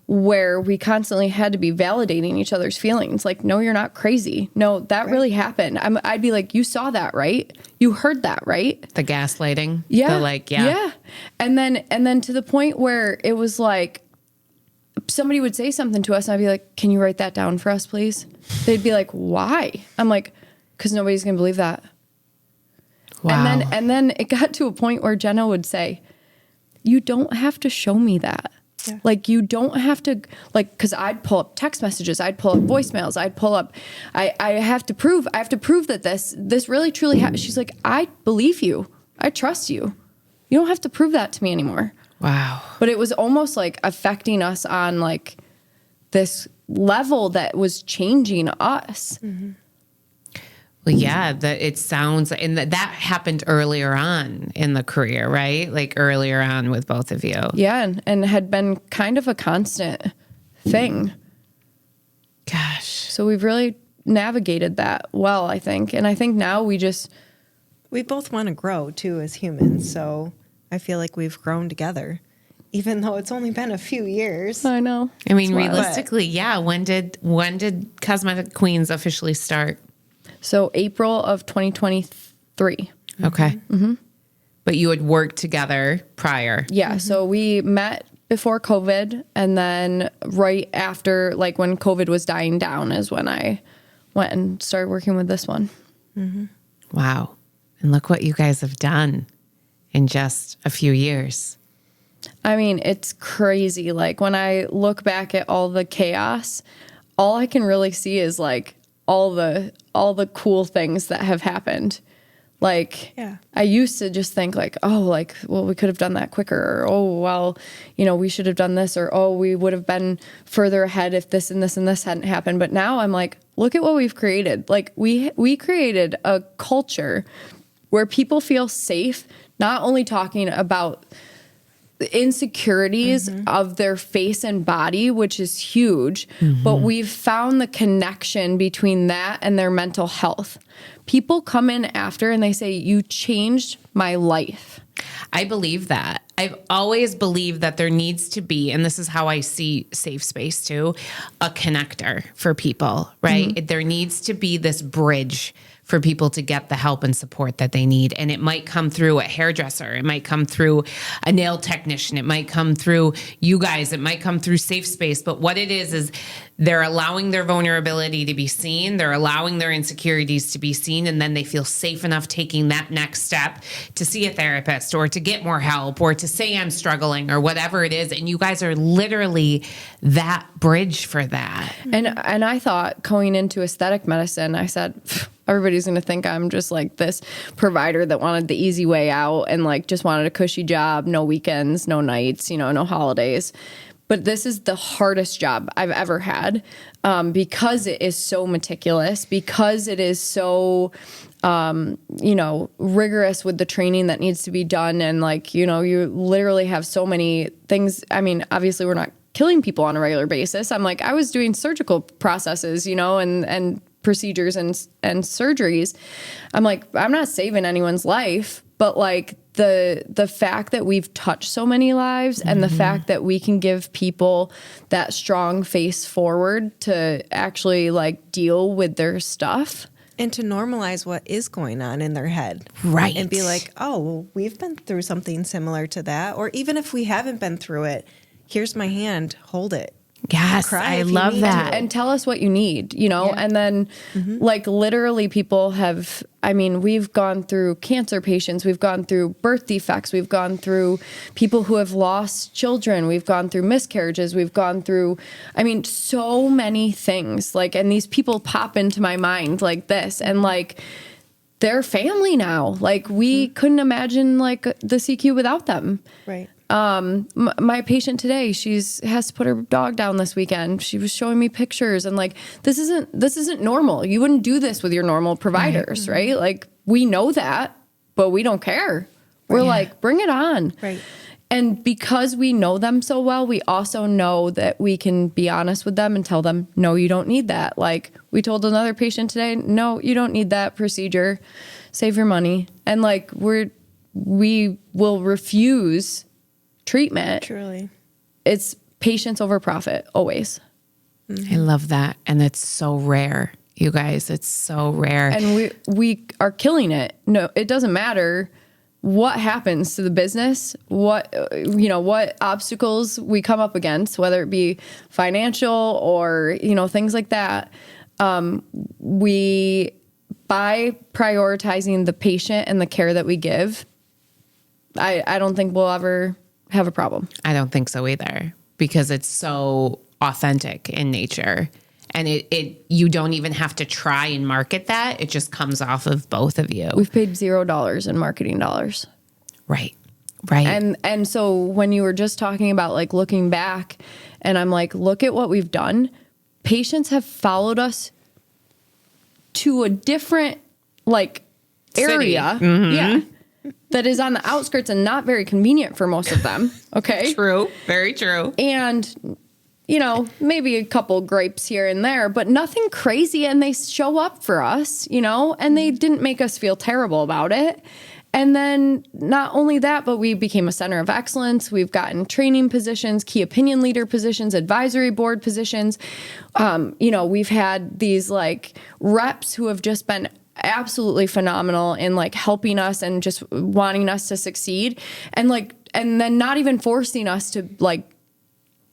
where we constantly had to be validating each other's feelings. Like, no, you're not crazy. No, that really happened. I'd be like, you saw that, right? You heard that, right? The gaslighting. Yeah. Yeah. And then to the point where it was like, somebody would say something to us and I'd be like, can you write that down for us, please? They'd be like, why? I'm like, because nobody's going to believe that. Wow. And then it got to a point where Jena would say, you don't have to show me that. Yeah. Like, you don't have to, like, because I'd pull up text messages, I'd pull up voicemails, I'd pull up, I have to prove that this really truly happened. She's like, I believe you. I trust you. You don't have to prove that to me anymore. Wow. But it was almost like affecting us on like this level that was changing us. Mm-hmm. Well, yeah, it sounds, and that happened earlier on in the career, right? Like earlier on with both of you. Yeah, and had been kind of a constant thing. Gosh. So we've really navigated that well, I think. And I think now we both want to grow too as humans. So I feel like we've grown together, even though it's only been a few years. I know. I mean, realistically, yeah. When did Cosmetic Queens officially start? So April of 2023. Okay. Mm-hmm. But you had worked together prior. Yeah. So we met before COVID, and then right after, like when COVID was dying down, is when I went and started working with this one. Mm-hmm. Wow. And look what you guys have done in just a few years. I mean, it's crazy. Like when I look back at all the chaos, all I can really see is like all the cool things that have happened. Like, yeah. I used to just think like, oh, like, well, we could have done that quicker. Or, oh, well, you know, we should have done this. Or, oh, we would have been further ahead if this and this and this hadn't happened. But now I'm like, look at what we've created. Like we created a culture where people feel safe, not only talking about the insecurities of their face and body, which is huge, but we've found the connection between that and their mental health. People come in after and they say, you changed my life. I believe that. I've always believed that there needs to be, and this is how I see safe space too, a connector for people, right? There needs to be this bridge for people to get the help and support that they need. And it might come through a hairdresser. It might come through a nail technician. It might come through you guys. It might come through Safe Space. But what it is they're allowing their vulnerability to be seen. They're allowing their insecurities to be seen. And then they feel safe enough taking that next step to see a therapist or to get more help or to say I'm struggling or whatever it is. And you guys are literally that bridge for that. And I thought going into aesthetic medicine, I said, everybody's going to think I'm just like this provider that wanted the easy way out and like just wanted a cushy job, no weekends, no nights, you know, no holidays. But this is the hardest job I've ever had because it is so meticulous, because it is so, you know, rigorous with the training that needs to be done. And like, you know, you literally have so many things. I mean, obviously we're not killing people on a regular basis. I'm like, I was doing surgical processes, you know, and procedures and surgeries. I'm like, I'm not saving anyone's life, but like the fact that we've touched so many lives and the fact that we can give people that strong face forward to actually like deal with their stuff. And to normalize what is going on in their head. Right. And be like, oh, well, we've been through something similar to that. Or even if we haven't been through it, here's my hand, hold it. Yes, Cry I if you love need that. to. And tell us what you need, you know? And then like literally people have, I mean, we've gone through cancer patients, we've gone through birth defects, we've gone through people who have lost children, we've gone through miscarriages, we've gone through, I mean, so many things. Like, and these people pop into my mind like this and like, they're family now. Like we couldn't imagine like the CQ without them. Right. My patient today, has to put her dog down this weekend. She was showing me pictures and like, this isn't normal. You wouldn't do this with your normal providers, right? Like we know that, but we don't care. We're like, bring it on. Right. And because we know them so well, we also know that we can be honest with them and tell them, no, you don't need that. Like we told another patient today, no, you don't need that procedure. Save your money. And like we will refuse treatment. Truly. It's patience over profit, always. I love that. And it's so rare, you guys. It's so rare. And we are killing it. No, it doesn't matter what happens to the business, what obstacles we come up against, whether it be financial or, you know, things like that. We, by prioritizing the patient and the care that we give, I don't think we'll ever have a problem. I don't think so either, because it's so authentic in nature. And it you don't even have to try and market that. It just comes off of both of you. We've paid $0 in marketing dollars. Right. Right. And so when you were just talking about like looking back, and I'm like, look at what we've done. Patients have followed us to a different like area. Yeah. That is on the outskirts and not very convenient for most of them. Okay. True. Very true. And, you know, maybe a couple grapes here and there, but nothing crazy. And they show up for us, you know, and they didn't make us feel terrible about it. And then not only that, but we became a center of excellence. We've gotten training positions, key opinion leader positions, advisory board positions. You know, we've had these like reps who have just been absolutely phenomenal in like helping us and just wanting us to succeed, and like, and then not even forcing us to like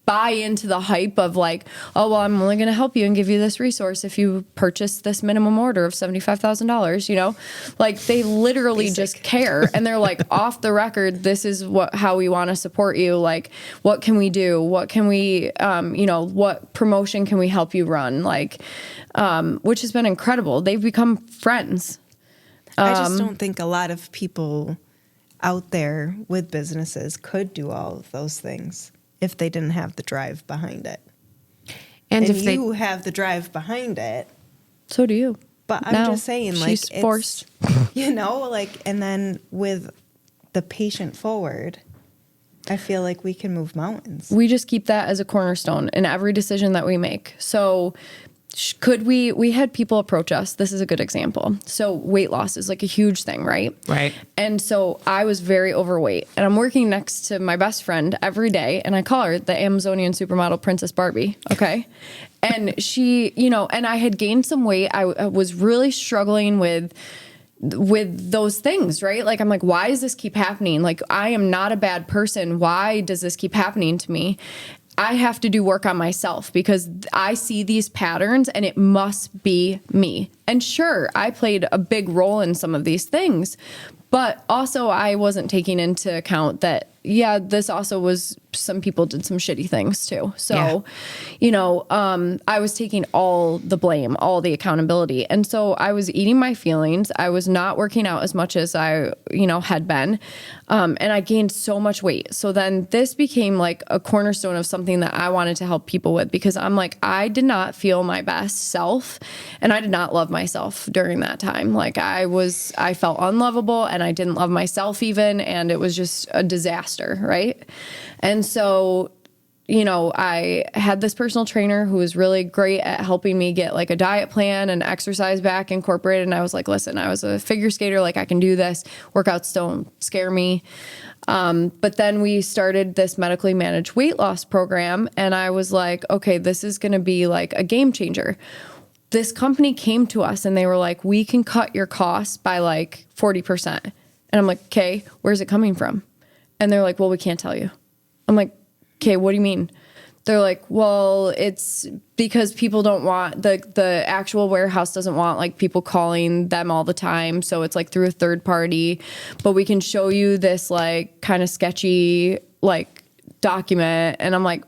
buy into the hype of like, oh, well, I'm only going to help you and give you this resource if you purchase this minimum order of $75,000, you know, like they literally just care. And they're like, off the record, this is how we want to support you. Like, what can we do? What can we, you know, what promotion can we help you run? Like, which has been incredible. They've become friends. I just don't think a lot of people out there with businesses could do all of those things if they didn't have the drive behind it. And if you have the drive behind it. So do you. But I'm just saying, like, she's forced. You know, like, and then with the patient forward, I feel like we can move mountains. We just keep that as a cornerstone in every decision that we make. So could we had people approach us. This is a good example. So weight loss is like a huge thing, right? Right. And so I was very overweight, and I'm working next to my best friend every day, and I call her the Amazonian supermodel Princess Barbie. Okay. And she, you know, and I had gained some weight. I was really struggling with those things, right? Like, I'm like, why does this keep happening? Like, I am not a bad person. Why does this keep happening to me? I have to do work on myself because I see these patterns and it must be me. And sure, I played a big role in some of these things, but also I wasn't taking into account that, yeah, this also was, some people did some shitty things too. So, you know, I was taking all the blame, all the accountability. And so I was eating my feelings. I was not working out as much as I, you know, had been. And I gained so much weight. So then this became like a cornerstone of something that I wanted to help people with, because I'm like, I did not feel my best self and I did not love myself during that time. Like I felt unlovable and I didn't love myself even. And it was just a disaster. Right. And so, you know, I had this personal trainer who was really great at helping me get like a diet plan and exercise back incorporated. And I was like, listen, I was a figure skater. Like I can do this. Workouts don't scare me. But then we started this medically managed weight loss program. And I was like, okay, this is going to be like a game changer. This company came to us and they were like, we can cut your costs by like 40%. And I'm like, okay, where's it coming from? And they're like, well, we can't tell you. I'm like, okay, what do you mean? They're like, well, it's because people don't want, the actual warehouse doesn't want like people calling them all the time. So it's like through a third party, but we can show you this like kind of sketchy like document. And I'm like,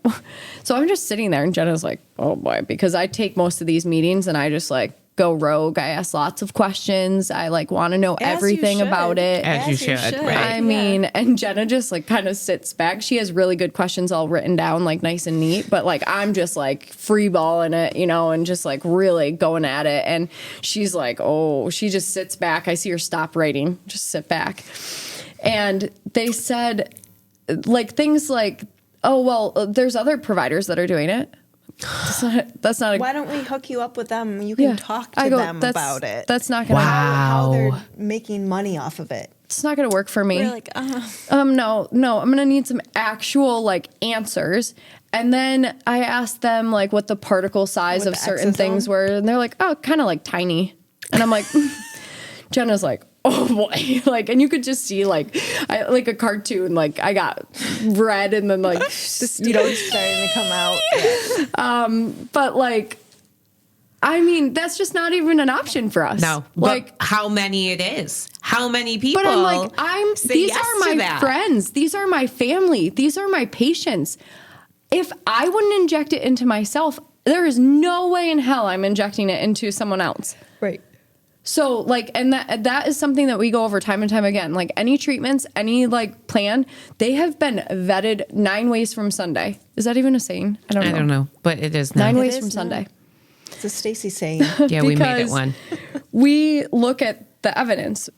so I'm just sitting there and Jena's like, oh boy, because I take most of these meetings and I just like go rogue. I ask lots of questions. I like want to know everything about it. As you should. Right. I mean, and Jena just like kind of sits back. She has really good questions all written down, like nice and neat. But like, I'm just like free balling it, you know, and just like really going at it. And she's like, oh, she just sits back. I see her stop writing, just sit back. And they said like things like, oh, well, there's other providers that are doing it. That's not Why don't we hook you up with them? You can talk to them about it. That's not going to how they're making money off of it. It's not going to work for me. We're like, no, I'm going to need some actual like answers. And then I asked them like what the particle size of certain things were. And they're like, oh, kind of like tiny. And I'm like, Jena's like, oh boy. Like, and you could just see like a cartoon, like I got red and then like, the stage starting to come out. But like, I mean, that's just not even an option for us. No, like how many it is, how many people. But I'm like, these are my friends. These are my family. These are my patients. If I wouldn't inject it into myself, there is no way in hell I'm injecting it into someone else. Right. So like, and that is something that we go over time and time again. Like any treatments, any like plan, they have been vetted 9 ways from Sunday. Is that even a saying? I don't know, but it is now. 9 ways from Sunday. It's a Stacey saying. Yeah, we made it one. We look at the evidence.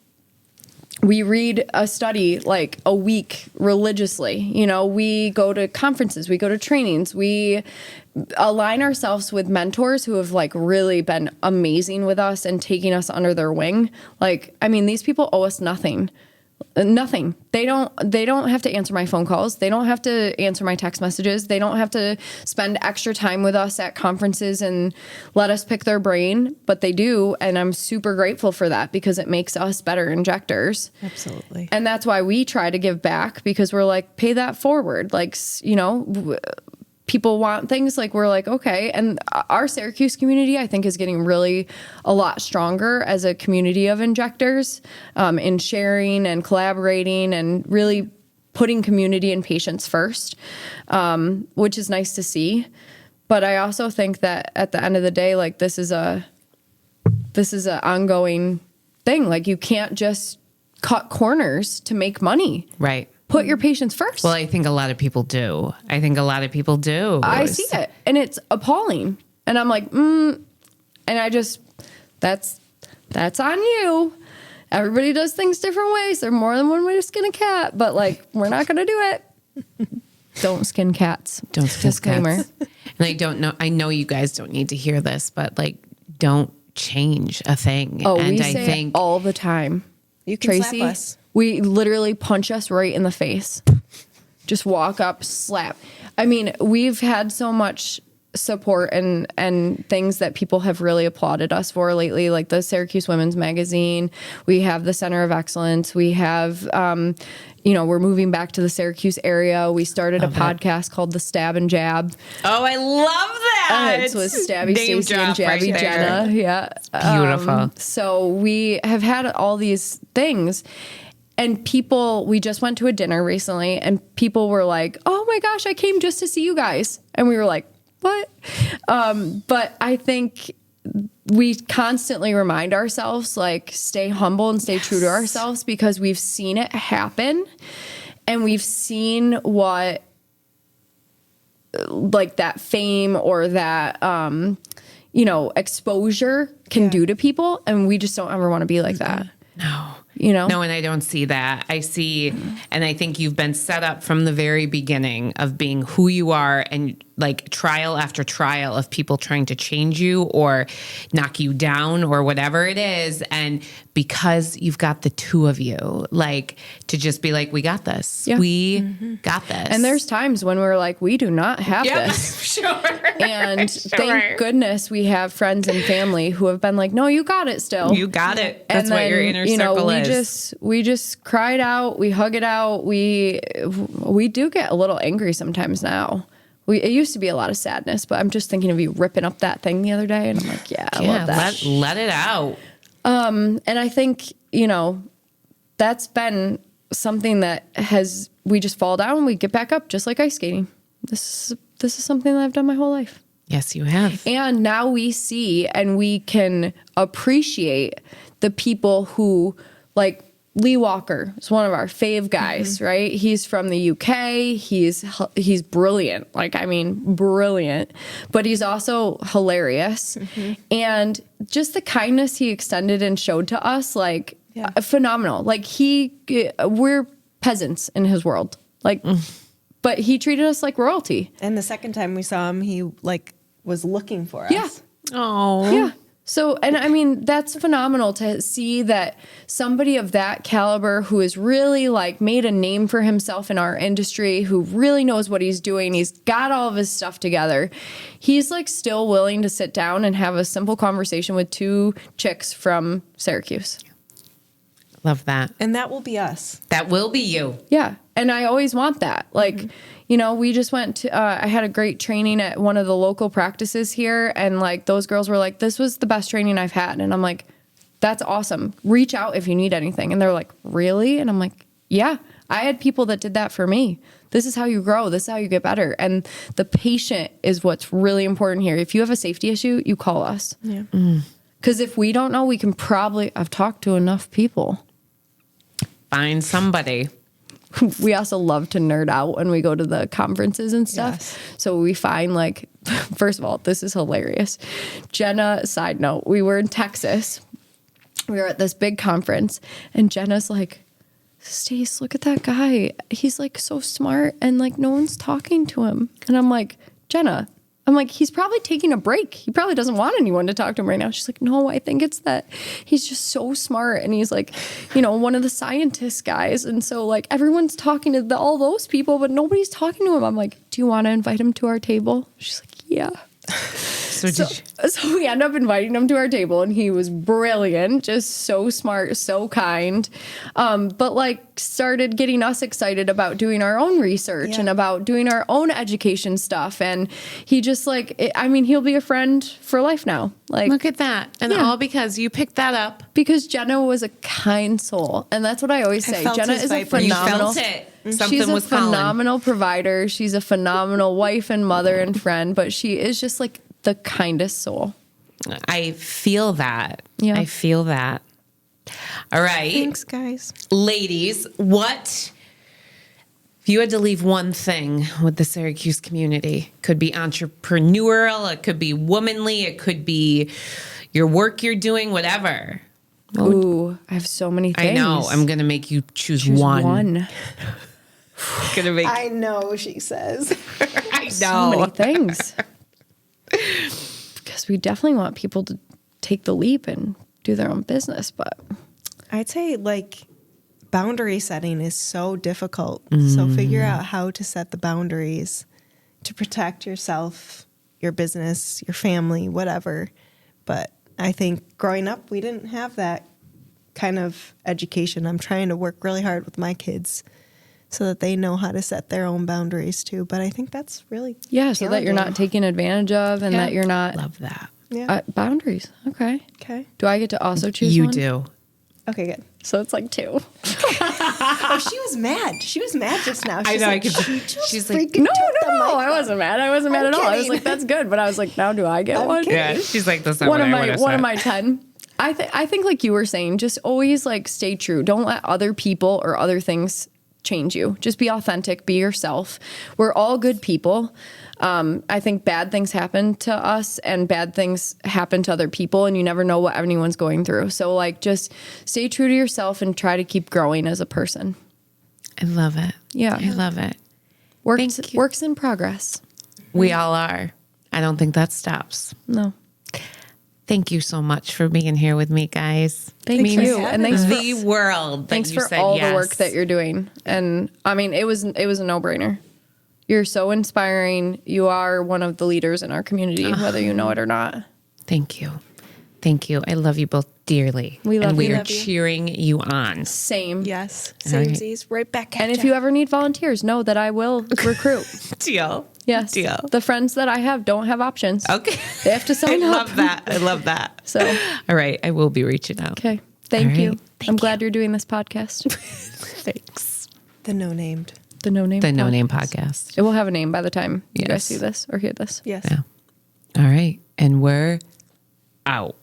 We read a study like a week religiously. You know, we go to conferences, we go to trainings, we align ourselves with mentors who have like really been amazing with us and taking us under their wing. Like, I mean, these people owe us nothing. Nothing. They don't have to answer my phone calls. They don't have to answer my text messages. They don't have to spend extra time with us at conferences and let us pick their brain, but they do. And I'm super grateful for that because it makes us better injectors. Absolutely. And that's why we try to give back, because we're like, pay that forward. Like, you know, people want things, like we're like, okay. And our Syracuse community, I think, is getting really a lot stronger as a community of injectors, in sharing and collaborating and really putting community and patients first, which is nice to see. But I also think that at the end of the day, like this is an ongoing thing. Like you can't just cut corners to make money. Right. Put your patients first. Well, I think a lot of people do. I see it, and it's appalling. And I'm like, and I just, that's on you. Everybody does things different ways. There's more than one way to skin a cat, but like, we're not going to do it. Don't skin cats. Don't skin Disclaimer. cats. And I know you guys don't need to hear this, but like, don't change a thing. Oh, and we I say think it all the time. You can Tracy, slap us. we literally punch us right in the face. Just walk up, slap. I mean, we've had so much support and things that people have really applauded us for lately, like the Syracuse Women's Magazine. We have the Center of Excellence. We have, we're moving back to the Syracuse area. We started a podcast called The Stab and Jab. Oh, I love that. It's with Stabby Name Stacey and drop right Jabby there. Jena. Yeah. Beautiful. So we have had all these things. And people, we just went to a dinner recently and people were like, oh my gosh, I came just to see you guys. And we were like, what? But I think we constantly remind ourselves, like, stay humble and stay true to ourselves, because we've seen it happen and we've seen what like that fame or that, exposure can do to people. And we just don't ever want to be like that. No. No, and I don't see that. I see, and I think you've been set up from the very beginning of being who you are, and like trial after trial of people trying to change you or knock you down or whatever it is. And because you've got the two of you, like, to just be like, we got this. Yeah. We got this. And there's times when we're like, we do not have this. Sure. And thank goodness we have friends and family who have been like, no, you got it still. You got it. That's what your inner circle is. We just cried out. We hug it out. We do get a little angry sometimes now. It used to be a lot of sadness, but I'm just thinking of you ripping up that thing the other day, and I'm like, I love that. Let it out. And I think, that's been something that we just fall down and we get back up, just like ice skating. This is something that I've done my whole life. Yes, you have. And now we see and we can appreciate the people who, like, Lee Walker is one of our fave guys, right? He's from the UK. He's brilliant. Like, I mean, brilliant. But he's also hilarious. And just the kindness he extended and showed to us, like, phenomenal. Like, we're peasants in his world. Like, but he treated us like royalty. And the second time we saw him, he was looking for us. Yeah. Oh. Yeah. So, and I mean, that's phenomenal to see that somebody of that caliber who has really like made a name for himself in our industry, who really knows what he's doing, he's got all of his stuff together. He's like still willing to sit down and have a simple conversation with two chicks from Syracuse. Love that. And that will be us. That will be you. Yeah. And I always want that. Like, we just went to, I had a great training at one of the local practices here. And like, those girls were like, this was the best training I've had. And I'm like, that's awesome. Reach out if you need anything. And they're like, really? And I'm like, yeah, I had people that did that for me. This is how you grow. This is how you get better. And the patient is what's really important here. If you have a safety issue, you call us. Yeah. Because if we don't know, we can I've talked to enough people. Find somebody. We also love to nerd out when we go to the conferences and stuff. Yes. So we find, like, first of all, this is hilarious. Jena, side note, we were in Texas. We were at this big conference and Jenna's like, Stace, look at that guy. He's like so smart and like no one's talking to him. And I'm like, Jena, I'm like, he's probably taking a break. He probably doesn't want anyone to talk to him right now. She's like, no, I think it's that he's just so smart. And he's like, one of the scientist guys. And so like everyone's talking to all those people, but nobody's talking to him. I'm like, do you want to invite him to our table? She's like, yeah. So we end up inviting him to our table, and he was brilliant, just so smart, so kind. But like started getting us excited about doing our own research and about doing our own education stuff. And he just he'll be a friend for life now. Like, look at that. And all because you picked that up. Because Jena was a kind soul. And that's what I always say. Jena is a phenomenal. You felt it. She's a phenomenal provider. She's a phenomenal wife and mother and friend, but she is just like the kindest soul. I feel that. Yeah. I feel that. All right. Thanks, guys. Ladies, if you had to leave one thing with the Syracuse community, could be entrepreneurial, it could be womanly, it could be your work you're doing, whatever. Ooh, I have so many things. I know. I'm going to make you choose one. I know, she says. I know. So many things. Because we definitely want people to take the leap and do their own business, but I'd say like boundary setting is so difficult. So figure out how to set the boundaries to protect yourself, your business, your family, whatever. But I think growing up, we didn't have that kind of education. I'm trying to work really hard with my kids so that they know how to set their own boundaries too. But I think that's really so that you're not taken advantage of and that you're not... Love that. Yeah. Boundaries. Okay. Okay. Do I get to also choose You one? do. Okay, good. So it's like 2. Oh, she was mad. She was mad just now. I know. I could. She's like, No, I wasn't mad. I wasn't mad at all. I was kidding. like, that's good. But I was like, now do I get one? yeah. She's like, that's not One what of I would have one said. of my 10. I think like you were saying, just always like stay true. Don't let other people or other things change you. Just be authentic, be yourself. We're all good people. I think bad things happen to us and bad things happen to other people, and you never know what anyone's going through. So like just stay true to yourself and try to keep growing as a person. I love it. Yeah. I love it. Works in progress. We all are. I don't think that stops. No. Thank you so much for being here with me, guys. Thank you. having And thanks us. for The world. Thanks that you for said all yes. the work that you're doing. And I mean, it was a no-brainer. You're so inspiring. You are one of the leaders in our community, whether you know it or not. Thank you. Thank you. I love you both dearly. We love and we you. are Love you. cheering you on. Same. Yes. All right. Samesies. Right back at And if you ever need volunteers, know that I will recruit. Deal. Yes. Deal. The friends that I have don't have options. Okay. They have to I sign up. love that. I love that. So, All right. I will be reaching out. okay. Thank All you. right. I'm glad you're doing this podcast. Thanks. the no named. The No Name The podcast. No Name Podcast. It will have a name by the time you guys Yes. see this or hear this. Yes. Yeah. All right. And we're out.